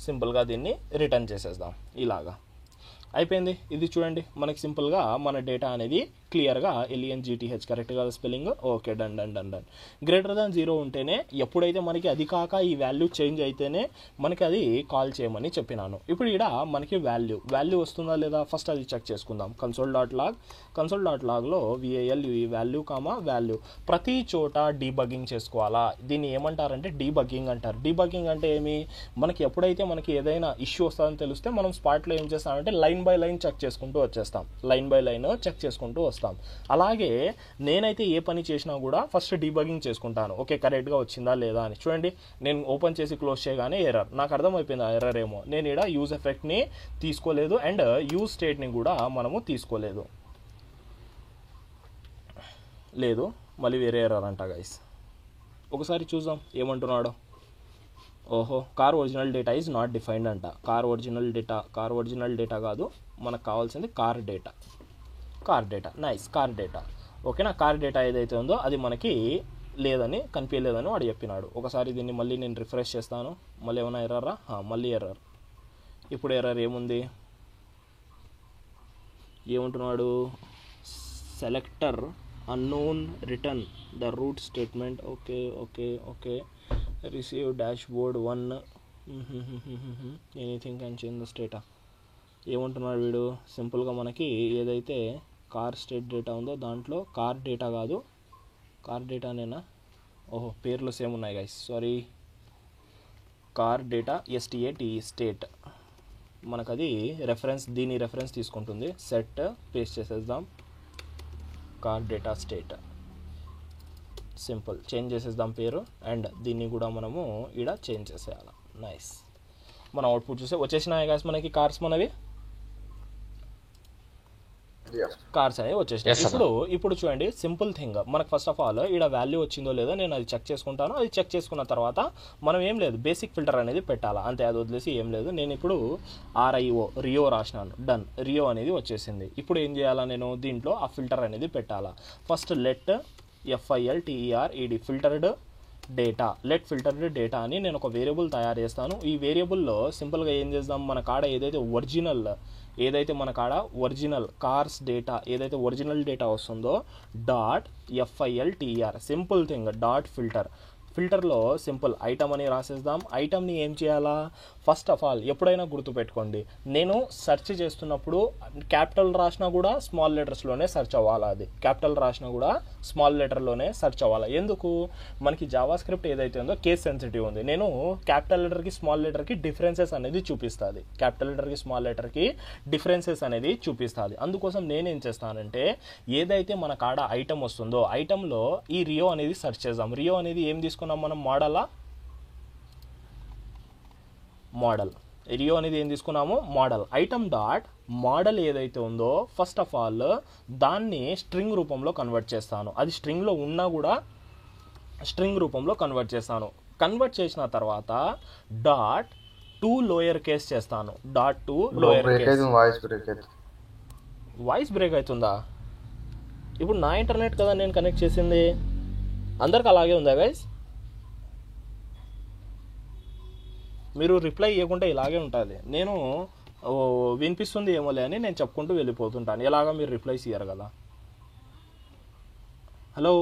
సింపుల్గా దీన్ని రిటర్న్ చేసేద్దాం. ఇలాగా అయిపోయింది. ఇది చూడండి, మనకి సింపుల్గా మన డేటా అనేది క్లియర్గా LENGTH కరెక్ట్గా spelling. Okay, done done done done. Greater than 0 ఉంటేనే, ఎప్పుడైతే మనకి అది కాక ఈ వాల్యూ చేంజ్ అయితేనే మనకి అది కాల్ చేయమని చెప్పినాను. ఇప్పుడు ఇక్కడ మనకి వాల్యూ వస్తుందా లేదా ఫస్ట్ అది చెక్ చేసుకుందాం. కన్సోల్ డాట్ లాగ్లో వాల్యూ వాల్యూ ప్రతి చోట డీబగ్గింగ్ చేసుకోవాలా? దీన్ని ఏమంటారంటే డీబగ్గింగ్ అంటారు. డీబగ్గింగ్ అంటే ఏమి, మనకి ఎప్పుడైతే మనకి ఏదైనా ఇష్యూ వస్తుందని తెలిస్తే మనం స్పాట్లో ఏం చేస్తామంటే లైన్ బై లైన్ చెక్ చేసుకుంటూ వచ్చేస్తాం. అలాగే నేనైతే ఏ పని చేసినా కూడా ఫస్ట్ డీబగ్గింగ్ చేసుకుంటాను. ఓకే, కరెక్ట్గా వచ్చిందా లేదా అని. చూడండి, నేను ఓపెన్ చేసి క్లోజ్ చేయగానే ఎర్రర్. నాకు అర్థమైపోయింది ఆ ఎర్రర్ ఏమో. నేను ఇక్కడ యూజ్ ఎఫెక్ట్ని తీసుకోలేదు అండ్ యూజ్ స్టేట్ని కూడా మనము తీసుకోలేదు. లేదు, మళ్ళీ వేరే ఎర్రర్ అంట గైస్. ఒకసారి చూద్దాం ఏమంటున్నాడో. ఓహో, car original data is not defined అంట. కార్ ఒరిజినల్ డేటా కాదు, మనకు కావాల్సింది car data. Nice, car data. ఓకేనా? కార్ డేటా ఏదైతే ఉందో అది మనకి కనిపించలేదని వాడు చెప్పినాడు. ఒకసారి దీన్ని మళ్ళీ నేను రిఫ్రెష్ చేస్తాను. మళ్ళీ ఏమైనా ఎర్రరా? మళ్ళీ ఎర్రర్. ఇప్పుడు ఎర్రర్ ఏమంటున్నాడు? Selector unknown return the root statement. Okay receive dashboard 1 anything can change the స్టేటా. ఏమంటున్నాడు వీడు? సింపుల్గా మనకి ఏదైతే కార్ స్టేట్ డేటా ఉందో దాంట్లో కార్ డేటా కాదు, కార్ డేటానేనా? ఓహో, పేర్లు సేమ్ ఉన్నాయి guys, sorry. Car data state మనకు అది దీని రెఫరెన్స్ తీసుకుంటుంది. సెట్ పేస్ట్ చేసేద్దాం, car data state. Simple change చేసేద్దాం పేరు అండ్ దీన్ని కూడా మనము ఇక్కడ చేంజ్ చేసేయాలి. నైస్. మన అవుట్పుట్ చూస్తే వచ్చేసినాయి గైస్ మనకి కార్స్ అనేవి వచ్చేసినాయి. ఇప్పుడు చూడండి, సింపుల్ థింగ్. మనకు ఫస్ట్ ఆఫ్ ఆల్ ఇక్కడ వాల్యూ వచ్చిందో లేదో నేను అది చెక్ చేసుకుంటాను. అది చెక్ చేసుకున్న తర్వాత మనం ఏం లేదు, బేసిక్ ఫిల్టర్ అనేది పెట్టాలా అంతే. అది వదిలేసి ఏం లేదు. నేను ఇప్పుడు రియో రాసినాను. డన్, రియో అనేది వచ్చేసింది. ఇప్పుడు ఏం చేయాలా, నేను దీంట్లో ఆ ఫిల్టర్ అనేది పెట్టాలా. First let FILTERED filtered data అని నేను ఒక వేరియబుల్ తయారు చేస్తాను. ఈ వేరియబుల్లో సింపుల్గా ఏం చేద్దాం, మన కాడ ఏదైతే మన కాడ ఒరిజినల్ కార్స్ డేటా ఏదైతే ఒరిజినల్ డేటా వస్తుందో .FILTER సింపుల్ థింగ్ ఫిల్టర్లో సింపుల్ ఐటమ్ అని రాసేద్దాం. ఐటమ్ని ఏం చేయాలా, ఫస్ట్ ఆఫ్ ఆల్ ఎప్పుడైనా గుర్తుపెట్టుకోండి, నేను సెర్చ్ చేస్తున్నప్పుడు క్యాపిటల్ రాసినా కూడా స్మాల్ లెటర్స్లోనే సెర్చ్ అవ్వాలి. అది క్యాపిటల్ రాసినా కూడా స్మాల్ లెటర్లోనే సెర్చ్ అవ్వాలి. ఎందుకు, మనకి జావా స్క్రిప్ట్ ఏదైతే ఉందో కేస్ సెన్సిటివ్ ఉంది. నేను క్యాపిటల్ లెటర్కి స్మాల్ లెటర్కి డిఫరెన్సెస్ అనేది చూపిస్తుంది. క్యాపిటల్ లెటర్కి స్మాల్ లెటర్కి డిఫరెన్సెస్ అనేది చూపిస్తుంది. అందుకోసం నేనేం చేస్తానంటే, ఏదైతే మన కాడ ఐటమ్ వస్తుందో ఐటంలో ఈ రియో అనేది సెర్చ్ చేద్దాం. రియో అనేది ఏం తీసుకున్నాం మనం, మోడల్. రియో అనేది ఏం తీసుకున్నాము, మోడల్. ఐటమ్ డాట్ మోడల్ ఏదైతే ఉందో ఫస్ట్ ఆఫ్ ఆల్ దాన్ని స్ట్రింగ్ రూపంలో కన్వర్ట్ చేస్తాను. అది స్ట్రింగ్లో ఉన్నా కూడా స్ట్రింగ్ రూపంలో కన్వర్ట్ చేస్తాను. కన్వర్ట్ చేసిన తర్వాత .to లోయర్ కేస్ చేస్తాను. .to lower case. Voice break అవుతుందా? ఇప్పుడు నా ఇంటర్నెట్ కదా నేను కనెక్ట్ చేసింది, అందరికి అలాగే ఉందా గైస్? మీరు రిప్లై ఇవ్వకుంటే ఇలాగే ఉంటుంది. నేను ఓ వినిపిస్తుంది ఏమోలే అని నేను చెప్పుకుంటూ వెళ్ళిపోతుంటాను. ఎలాగా మీరు రిప్లైస్ ఇయ్యరు కదా. హలో,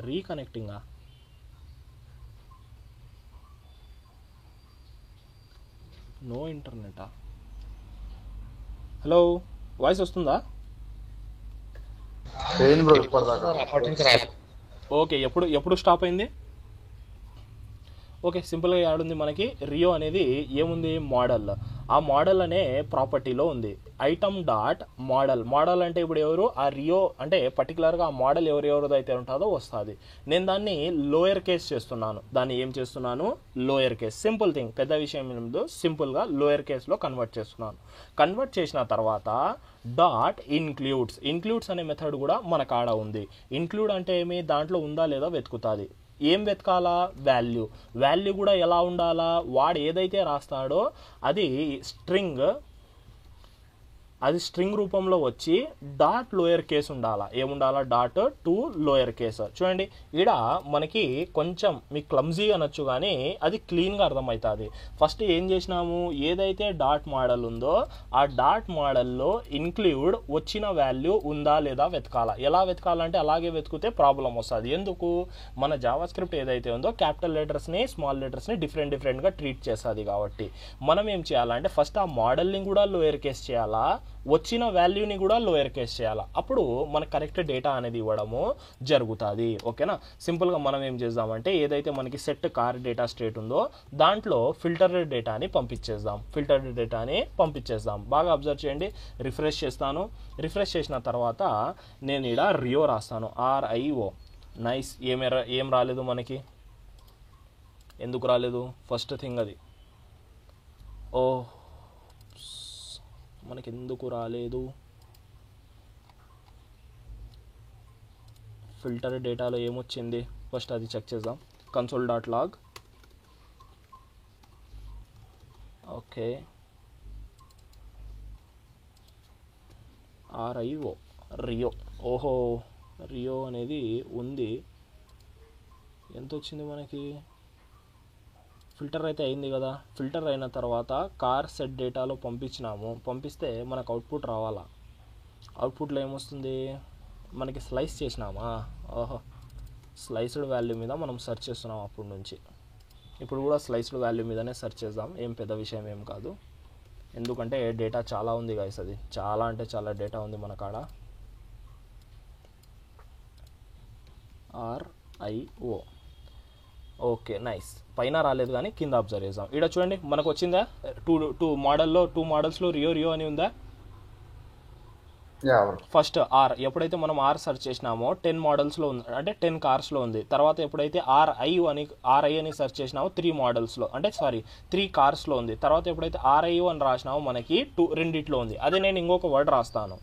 రీకనెక్టింగా? నో ఇంటర్నెటా? హలో, వాయిస్ వస్తుందా? ఏంది బ్రో ఇప్పటిదాకా? అప్పటి నుంచి రాలేదు. ఓకే, ఎప్పుడు స్టాప్ అయింది? ఓకే, సింపుల్గా యాడుంది మనకి రియో అనేది ఏముంది, మోడల్. ఆ మోడల్ అనే ప్రాపర్టీలో ఉంది ఐటమ్ డాట్ మోడల్. మోడల్ అంటే ఇప్పుడు ఎవరు, ఆ రియో అంటే పర్టికులర్గా ఆ మోడల్ ఎవరిదైతే ఉంటుందో వస్తుంది. నేను దాన్ని లోయర్ కేస్ చేస్తున్నాను. దాన్ని ఏం చేస్తున్నాను, లోయర్ కేస్. సింపుల్ థింగ్, పెద్ద విషయం ఏమిదో, సింపుల్గా లోయర్ కేస్లో కన్వర్ట్ చేస్తున్నాను. కన్వర్ట్ చేసిన తర్వాత డాట్ ఇంక్లూడ్స్ అనే మెథడ్ కూడా మన కాడ ఉంది. ఇంక్లూడ్ అంటే ఏమి, దాంట్లో ఉందా లేదా వెతుకుతుంది. ఏం వెతకాలా, వాల్యూ కూడా ఎలా ఉండాలా, వాడు ఏదైతే రాస్తాడో అది స్ట్రింగ్ రూపంలో వచ్చి డాట్ లోయర్ కేస్ ఉండాలా. ఏముండాలా, డాట్ టు లోయర్ కేస్. చూడండి ఈడ మనకి కొంచెం మీకు క్లమ్జీ అనొచ్చు కానీ అది క్లీన్గా అర్థమవుతుంది. ఫస్ట్ ఏం చేసినాము, ఏదైతే డాట్ మోడల్ ఉందో ఆ డాట్ మోడల్లో ఇంక్లూడ్ వచ్చిన వాల్యూ ఉందా లేదా వెతకాలా. ఎలా వెతకాలంటే అలాగే వెతికితే ప్రాబ్లం వస్తుంది. ఎందుకు, మన జావా స్క్రిప్ట్ ఏదైతే ఉందో క్యాపిటల్ లెటర్స్ని స్మాల్ లెటర్స్ని డిఫరెంట్గా ట్రీట్ చేస్తుంది. కాబట్టి మనం ఏం చేయాలంటే ఫస్ట్ ఆ మోడల్ని కూడా లోయర్ కేస్ చేయాలా, వచ్చిన వాల్యూని కూడా లోయర్ కేస్ చేయాలి. అప్పుడు మనకు కరెక్ట్ డేటా అనేది ఇవ్వడము జరుగుతుంది. ఓకేనా. సింపుల్గా మనం ఏం చేద్దామంటే ఏదైతే మనకి సెట్ కార్ డేటా స్టేట్ ఉందో దాంట్లో ఫిల్టర్డ్ డేటాని పంపించేద్దాం. బాగా అబ్జర్వ్ చేయండి. రిఫ్రెష్ చేస్తాను. రిఫ్రెష్ చేసిన తర్వాత నేను ఇక్కడ రియో రాస్తాను, RIO. నైస్. ఏం రాలేదు మనకి, ఎందుకు రాలేదు, ఫస్ట్ థింగ్ అది. మనకి ఎందుకు రాలేదు, ఫిల్టర్ డేటాలో ఏమొచ్చింది ఫస్ట్ అది చెక్ చేద్దాం. console.log. Okay, Rio. ఓహో, రియో అనేది ఉంది. ఎంత వచ్చింది మనకి, ఫిల్టర్ అయితే అయింది కదా. ఫిల్టర్ అయిన తర్వాత కార్ సెట్ డేటాలో పంపిస్తే మనకు అవుట్పుట్ రావాలా. అవుట్పుట్లో ఏమొస్తుంది, మనకి స్లైస్ చేసినామా. ఓహో, స్లైస్డ్ వాల్యూ మీద మనం సెర్చ్ చేస్తున్నాం అప్పటి నుంచి. ఇప్పుడు కూడా స్లైస్డ్ వాల్యూ మీదనే సెర్చ్ చేద్దాం. ఏం పెద్ద విషయం ఏం కాదు, ఎందుకంటే డేటా చాలా ఉంది గైస్. అది చాలా అంటే చాలా డేటా ఉంది మన కాడ. RIO. Okay, nice. పైన రాలేదు కానీ కింద అబ్జర్వ్ చేద్దాం. ఇక్కడ చూడండి మనకు వచ్చిందా, టూ మోడల్స్లో రియో అని ఉందా. ఫస్ట్ R, ఎప్పుడైతే మనం R సెర్చ్ చేసినామో 10 మోడల్స్లో ఉంది, అంటే 10 కార్స్లో ఉంది. తర్వాత ఎప్పుడైతే RI అని సెర్చ్ చేసినామో 3 కార్స్లో ఉంది. తర్వాత ఎప్పుడైతే RIO అని రాసినామో మనకి రెండిట్లో ఉంది. అదే నేను ఇంకొక వర్డ్ రాస్తాను.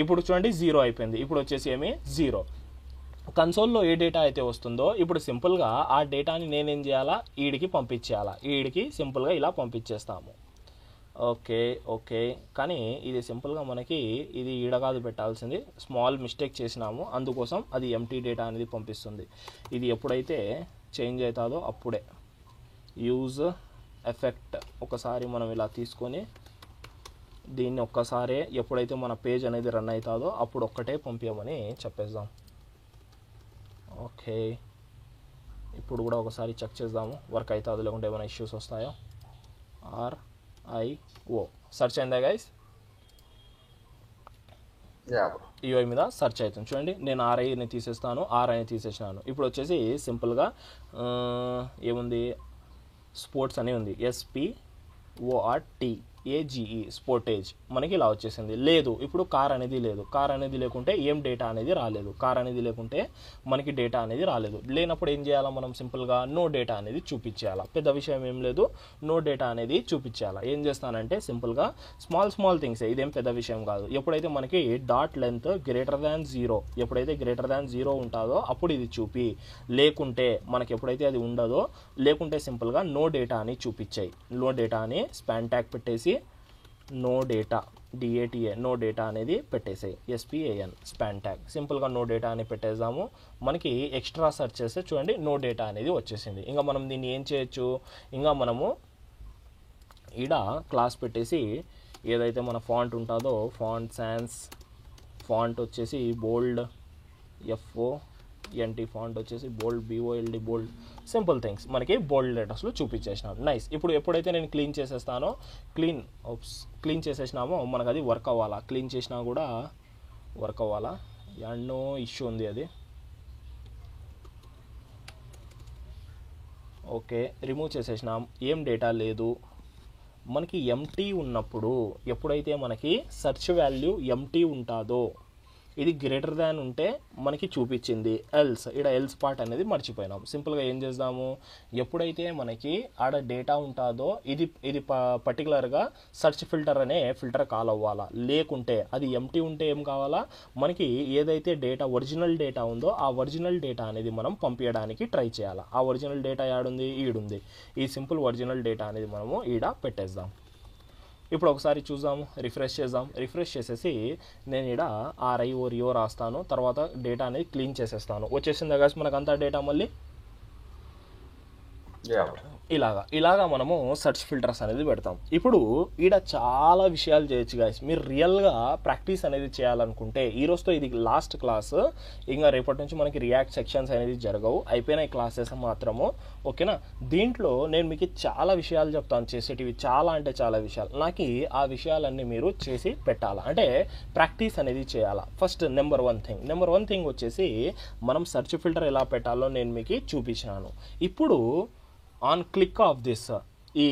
ఇప్పుడు చూడండి 0 అయిపోయింది. ఇప్పుడు వచ్చేసి ఏమి 0. కన్సోల్లో ఏ డేటా అయితే వస్తుందో ఇప్పుడు సింపుల్గా ఆ డేటాని నేనేం చేయాలా, ఈడికి పంపించేయాలా. ఈడికి సింపుల్గా ఇలా పంపించేస్తాము. ఓకే, కానీ ఇది సింపుల్గా మనకి ఇది ఈడ కాదు పెట్టాల్సింది, స్మాల్ మిస్టేక్ చేసినాము, అందుకోసం అది ఎంటీ డేటా అనేది పంపిస్తుంది. ఇది ఎప్పుడైతే చేంజ్ అవుతుందో అప్పుడే యూజ్ ఎఫెక్ట్ ఒకసారి మనం ఇలా తీసుకొని దీన్ని ఒక్కసారి ఎప్పుడైతే మన పేజ్ అనేది రన్ అవుతుందో అప్పుడు ఒక్కటే పంపించమని చెప్పేద్దాం. ఓకే, ఇప్పుడు కూడా ఒకసారి చెక్ చేద్దాము వర్క్ అవుతుందో లేకుంటే ఏమైనా ఇష్యూస్ వస్తాయో. RIO సెర్చ్ అయిందా గైస్, UI మీద సెర్చ్ అవుతుంది. చూడండి నేను RIని తీసేస్తాను, RIని తీసేసినాను. ఇప్పుడు వచ్చేసి సింపుల్గా ఏముంది, స్పోర్ట్స్ అని ఉంది, SPORTAGE, స్పోర్టేజ్. మనకి ఇలా వచ్చేసింది. లేదు, ఇప్పుడు కార్ అనేది లేదు. కార్ అనేది లేకుంటే ఏం డేటా అనేది రాలేదు. కార్ అనేది లేకుంటే మనకి డేటా అనేది రాలేదు. లేనప్పుడు ఏం చేయాలా, మనం సింపుల్గా నో డేటా అనేది చూపించేయాలా. పెద్ద విషయం ఏం లేదు, నో డేటా అనేది చూపించేయాలా. ఏం చేస్తానంటే సింపుల్గా స్మాల్ థింగ్స్, ఇదేం పెద్ద విషయం కాదు. ఎప్పుడైతే మనకి డాట్ లెంత్ >0, ఎప్పుడైతే >0 ఉంటుందో అప్పుడు ఇది చూపి, లేకుంటే మనకి ఎప్పుడైతే అది ఉండదో, లేకుంటే సింపుల్గా నో డేటా అని చూపించాయి. నో డేటా అని స్పాన్ ట్యాగ్ పెట్టేసి no data DATA no data అనేది పెట్టేసాయి. SPAN span tag. సింపుల్గా నో డేటా అని పెట్టేద్దాము. మనకి ఎక్స్ట్రా సెర్చ్ చేస్తే చూడండి నో డేటా అనేది వచ్చేసింది. ఇంకా మనం దీన్ని ఏం చేయొచ్చు, ఇంకా మనము ఈడ క్లాస్ పెట్టేసి ఏదైతే మన ఫాంట్ ఉంటుందో ఫాంట్ సాన్స్ ఫాంట్ వచ్చేసి బోల్డ్ FONT ఫాంట్ వచ్చేసి బోల్డ్ BOLD బోల్డ్ సింపుల్ థింగ్స్ మనకి బోల్డ్ లెటర్స్లో చూపించేసినాను. నైస్. ఇప్పుడు ఎప్పుడైతే నేను క్లీన్ చేసేస్తానో క్లీన్ చేసేసినామో మనకు అది వర్క్ అవ్వాలా. క్లీన్ చేసినా కూడా వర్క్ అవ్వాలా. ఎన్నో ఇష్యూ ఉంది అది. ఓకే, రిమూవ్ చేసేసినాం. ఏం డేటా లేదు. మనకి ఎంటీ ఉన్నప్పుడు ఎప్పుడైతే మనకి సెర్చ్ వాల్యూ ఎంటీ ఉంటుందో ఇది గ్రేటర్ దాన్ ఉంటే మనకి చూపించింది. ఎల్స్ ఇక్కడ ఎల్స్ పార్ట్ అనేది మర్చిపోయినాం. సింపుల్గా ఏం చేద్దాము, ఎప్పుడైతే మనకి ఆడ డేటా ఉంటుందో ఇది పర్టికులర్గా సెర్చ్ ఫిల్టర్ అనే ఫిల్టర్ కాల్ అవ్వాలా. లేకుంటే అది ఎంటీ ఉంటే ఏం కావాలా, మనకి ఏదైతే డేటా ఒరిజినల్ డేటా ఉందో ఆ ఒరిజినల్ డేటా అనేది మనం పంపించడానికి ట్రై చేయాలి. ఆ ఒరిజినల్ డేటా యాడుంది, ఈడుంది. ఈ సింపుల్ ఒరిజినల్ డేటా అనేది మనము ఈడ పెట్టేద్దాం. ఇప్పుడు ఒకసారి చూద్దాము, రిఫ్రెష్ చేద్దాం. రిఫ్రెష్ చేసేసి నేను ఇక్కడ RIO రాస్తాను. తర్వాత డేటా అనేది క్లీన్ చేసేస్తాను. వచ్చేసిందా గాయ్స్ మనకంతా డేటా మళ్ళీ ఇలాగా మనము సెర్చ్ ఫిల్టర్స్ అనేది పెడతాం. ఇప్పుడు ఈడ చాలా విషయాలు చేయొచ్చు గాయ్స్. మీరు రియల్గా ప్రాక్టీస్ అనేది చేయాలనుకుంటే ఈ రోజుతో ఇది లాస్ట్ క్లాస్. ఇంకా రేపటి నుంచి మనకి రియాక్ట్ సెక్షన్స్ అనేది జరగవు, అయిపోయినాయి క్లాసెస్ మాత్రము. ఓకేనా, దీంట్లో నేను మీకు చాలా విషయాలు చెప్తాను చేసేటివి, చాలా అంటే చాలా విషయాలు. నాకు ఆ విషయాలన్నీ మీరు చేసి పెట్టాలా, అంటే ప్రాక్టీస్ అనేది చేయాలా. ఫస్ట్ నెంబర్ వన్ థింగ్ వచ్చేసి మనం సెర్చ్ ఫిల్టర్ ఎలా పెట్టాలో నేను మీకు చూపించాను. ఇప్పుడు ఆన్ క్లిక్ ఆఫ్ దిస్ ఈ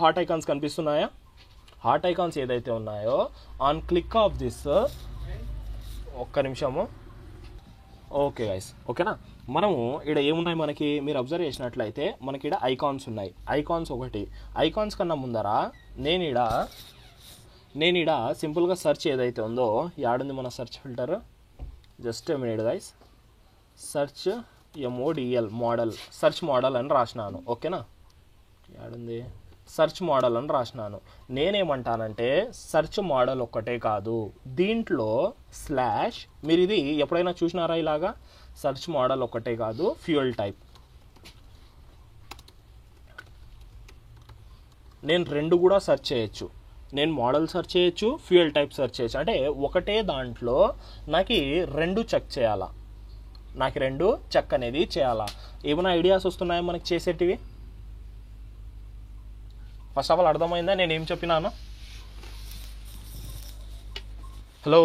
హాట్ ఐకాన్స్ కనిపిస్తున్నాయా, హాట్ ఐకాన్స్ ఏదైతే ఉన్నాయో ఆన్ క్లిక్ ఆఫ్ దిస్, ఒక్క నిమిషము. ఓకే గైస్, ఓకేనా. మనము ఇక్కడ ఏమున్నాయి మనకి, మీరు అబ్జర్వ్ చేసినట్లయితే మనకి ఇక్కడ ఐకాన్స్ ఉన్నాయి. ఐకాన్స్ ఒకటి, ఐకాన్స్ కన్నా ముందర నేను ఇక్కడ సింపుల్గా సెర్చ్ ఏదైతే ఉందో, యాడుంది మన search filter, just minute guys, search MODL model, search model అని రాసినాను. ఓకేనా, యాడుంది సెర్చ్ మోడల్ అని రాసినాను. నేనేమంటానంటే సెర్చ్ మోడల్ ఒక్కటే కాదు, దీంట్లో స్లాష్, మీరు ఇది ఎప్పుడైనా చూసినారా ఇలాగా, సెర్చ్ మోడల్ ఒక్కటే కాదు, ఫ్యూయల్ టైప్. నేను రెండు కూడా సెర్చ్ చేయొచ్చు. నేను మోడల్ సెర్చ్ చేయొచ్చు, ఫ్యూయల్ టైప్ సెర్చ్ చేయొచ్చు. అంటే ఒకటే దాంట్లో నాకు రెండు చెక్ చేయాలా, నాకు రెండు చెక్ అనేది చేయాలా. ఏమైనా ఐడియాస్ వస్తున్నాయా మనకి చేసేటివి? ఫస్ట్ ఆఫ్ ఆల్ అర్థమైందా నేను ఏం చెప్పినాను? Hello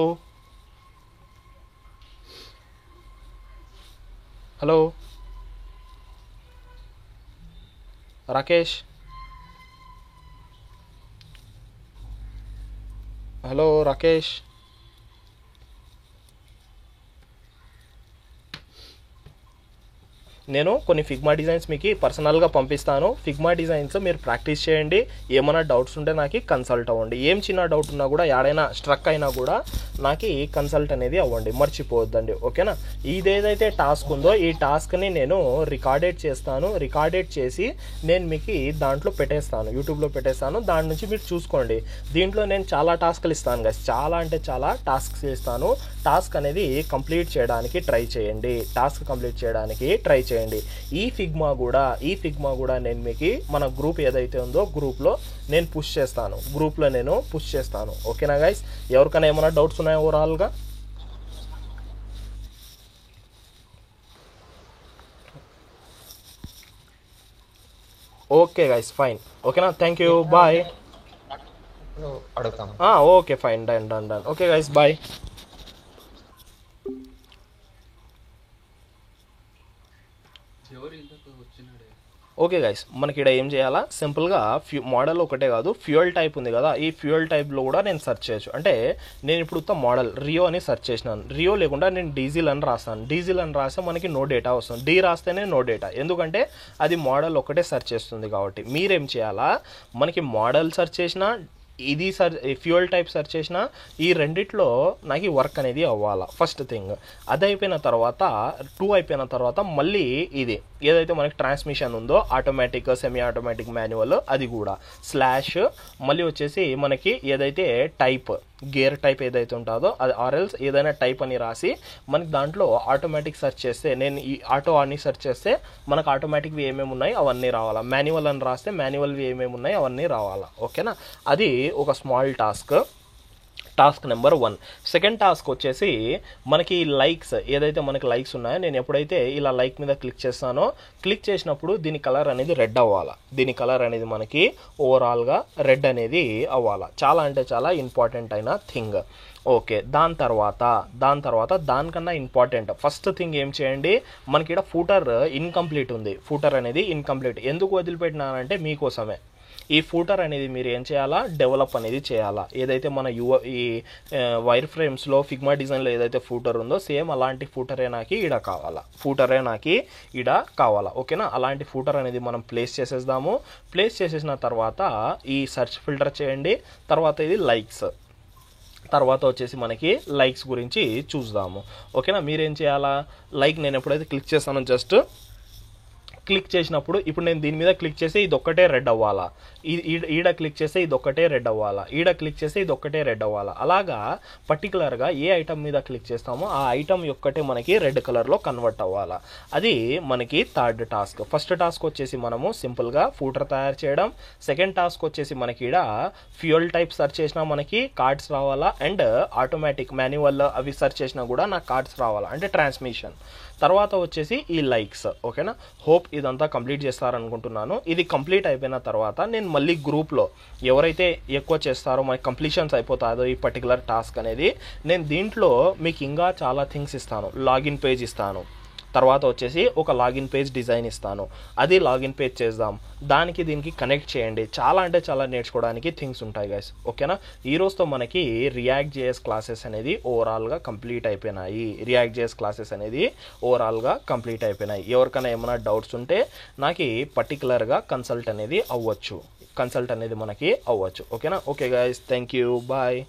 hello Rakesh, hello Rakesh. నేను కొన్ని ఫిగ్మా డిజైన్స్ మీకు పర్సనల్గా పంపిస్తాను. ఫిగ్మా డిజైన్స్ మీరు ప్రాక్టీస్ చేయండి. ఏమైనా డౌట్స్ ఉంటే నాకు కన్సల్ట్ అవ్వండి. ఏం చిన్న డౌట్ ఉన్నా కూడా, ఏడైనా స్ట్రక్ అయినా కూడా నాకు కన్సల్ట్ అనేది అవ్వండి, మర్చిపోవద్దండి. ఓకేనా, ఇదేదైతే టాస్క్ ఉందో ఈ టాస్క్ని నేను రికార్డెడ్ చేస్తాను. రికార్డెడ్ చేసి నేను మీకు దాంట్లో పెట్టేస్తాను, యూట్యూబ్లో పెట్టేస్తాను. దాని నుంచి మీరు చూసుకోండి. దీంట్లో నేను చాలా టాస్క్లు ఇస్తాను గైస్, చాలా అంటే చాలా టాస్క్స్ ఇస్తాను. టాస్క్ అనేది కంప్లీట్ చేయడానికి ట్రై చేయండి. ఈ ఫిగ్మా కూడా నేను మీకు మన గ్రూప్ ఏదైతే ఉందో గ్రూప్లో నేను పుష్ చేస్తాను. ఓకేనా గైస్, ఎవరికైనా ఏమైనా డౌట్స్ ఉన్నాయా ఓవరాల్గా? Okay guys, fine. ఓకేనా, thank you, bye. Okay fine, done. Okay guys, bye. Okay guys, మనకి ఇక్కడ ఏం చేయాలా, సింపుల్గా మోడల్ ఒకటే కాదు, ఫ్యూయల్ టైప్ ఉంది కదా, ఈ ఫ్యూయల్ టైప్లో కూడా నేను సెర్చ్ చేయొచ్చు. అంటే నేను ఇప్పుడు మోడల్ రియో అని సెర్చ్ చేసినాను. రియో లేకుండా నేను డీజిల్ అని రాస్తాను. డీజిల్ అని రాస్తే మనకి నో డేటా వస్తుంది. డి రాస్తేనే నో డేటా, ఎందుకంటే అది మోడల్ ఒకటే సెర్చ్ చేస్తుంది. కాబట్టి మీరేం చేయాలా, మనకి మోడల్ సెర్చ్ చేసినా, ఇది ఫ్యూయల్ టైప్ సెర్చ్ చేసిన, ఈ రెండిట్లో నాకు వర్క్ అనేది అవ్వాలా. ఫస్ట్ థింగ్ అది అయిపోయిన తర్వాత, 2 అయిపోయిన తర్వాత మళ్ళీ ఇది ఏదైతే మనకి ట్రాన్స్మిషన్ ఉందో, ఆటోమేటిక్, సెమీ ఆటోమేటిక్, మాన్యువల్, అది కూడా స్లాష్, మళ్ళీ వచ్చేసి మనకి ఏదైతే టైప్ గేర్ టైప్ ఏదైతే ఉంటుందో అది ఆర్ఎల్స్ ఏదైనా టైప్ అని రాసి మనకి దాంట్లో ఆటోమేటిక్ సెర్చ్ చేస్తే నేను ఈ ఆటో అని సెర్చ్ చేస్తే మనకు ఆటోమేటిక్వి ఏమేమి ఉన్నాయి అవన్నీ రావాలా, మాన్యువల్ అని రాస్తే మాన్యువల్వి ఏమేమి ఉన్నాయి అవన్నీ రావాలా. ఓకేనా, అది ఒక small task number 1. Second task వచ్చేసి మనకి లైక్స్ ఏదైతే మనకి లైక్స్ ఉన్నాయో నేను ఎప్పుడైతే ఇలా లైక్ మీద క్లిక్ చేస్తానో క్లిక్ చేసినప్పుడు దీని కలర్ అనేది రెడ్ అవ్వాలా. దీని కలర్ అనేది మనకి ఓవరాల్గా రెడ్ అనేది అవ్వాలా. చాలా అంటే చాలా ఇంపార్టెంట్ అయిన థింగ్. ఓకే, దాని తర్వాత దానికన్నా ఇంపార్టెంట్ ఫస్ట్ థింగ్ ఏం చేయండి, మనకి ఇక్కడ ఫూటర్ ఇన్కంప్లీట్ ఉంది. ఫూటర్ అనేది ఇన్కంప్లీట్ ఎందుకు వదిలిపెట్టినానంటే మీకోసమే. ఈ ఫూటర్ అనేది మీరు ఏం చేయాలా, డెవలప్ అనేది చేయాలా. ఏదైతే మన ఈ వైర్ ఫ్రేమ్స్లో ఫిగ్మా డిజైన్లో ఏదైతే ఫూటర్ ఉందో సేమ్ అలాంటి ఫూటరే నాకు ఈడ కావాలా. ఓకేనా, అలాంటి ఫూటర్ అనేది మనం ప్లేస్ చేసేద్దాము. ప్లేస్ చేసేసిన తర్వాత ఈ సెర్చ్ ఫిల్టర్ చేయండి. తర్వాత ఇది లైక్స్, తర్వాత వచ్చేసి మనకి లైక్స్ గురించి చూద్దాము. ఓకేనా, మీరేం చేయాలా, లైక్ నేను ఎప్పుడైతే క్లిక్ చేస్తానో జస్ట్ క్లిక్ చేసినప్పుడు ఇప్పుడు నేను దీని మీద క్లిక్ చేస్తే ఇది ఒక్కటే రెడ్ అవ్వాలా, ఈడ క్లిక్ చేస్తే ఇది ఒక్కటే రెడ్ అవ్వాలా, ఈడ క్లిక్ చేస్తే ఇది ఒక్కటే రెడ్ అవ్వాలా. అలాగా పర్టికులర్గా ఏ ఐటమ్ మీద క్లిక్ చేస్తామో ఆ ఐటమ్ యొక్కటే మనకి రెడ్ కలర్లో కన్వర్ట్ అవ్వాలా. అది మనకి థర్డ్ టాస్క్. ఫస్ట్ టాస్క్ వచ్చేసి మనము సింపుల్గా ఫూటర్ తయారు చేయడం. సెకండ్ టాస్క్ వచ్చేసి మనకి ఈడ ఫ్యూయల్ టైప్ సెర్చ్ చేసినా మనకి కార్డ్స్ రావాలా, అండ్ ఆటోమేటిక్ మాన్యువల్ అవి సెర్చ్ చేసినా కూడా నాకు కార్డ్స్ రావాలా, అంటే ట్రాన్స్మిషన్. తర్వాత వచ్చేసి ఈ లైక్స్. ఓకేనా, హోప్ ఇదంతా కంప్లీట్ చేస్తారనుకుంటున్నాను. ఇది కంప్లీట్ అయిపోయిన తర్వాత నేను మళ్ళీ గ్రూప్లో ఎవరైతే ఎక్కువ చేస్తారో మనకి కంప్లీషన్స్ అయిపోతాదో ఈ పర్టికులర్ టాస్క్ అనేది, నేను దీంట్లో మీకు ఇంకా చాలా థింగ్స్ ఇస్తాను. లాగిన్ పేజ్ ఇస్తాను, తర్వాత వచ్చేసి ఒక లాగిన్ పేజ్ డిజైన్ ఇస్తాను. అది లాగిన్ పేజ్ చేద్దాం, దానికి దీనికి కనెక్ట్ చేయండి. చాలా అంటే చాలా నేర్చుకోవడానికి థింగ్స్ ఉంటాయి గైస్. ఓకేనా, ఈ రోజుతో మనకి రియాక్ట్ జేఎస్ క్లాసెస్ అనేది ఓవరాల్గా కంప్లీట్ అయిపోయినాయి. ఎవరికైనా ఏమైనా డౌట్స్ ఉంటే నాకు పర్టికులర్గా కన్సల్ట్ అనేది మనకి అవ్వచ్చు. ఓకేనా, okay guys, thank you, bye.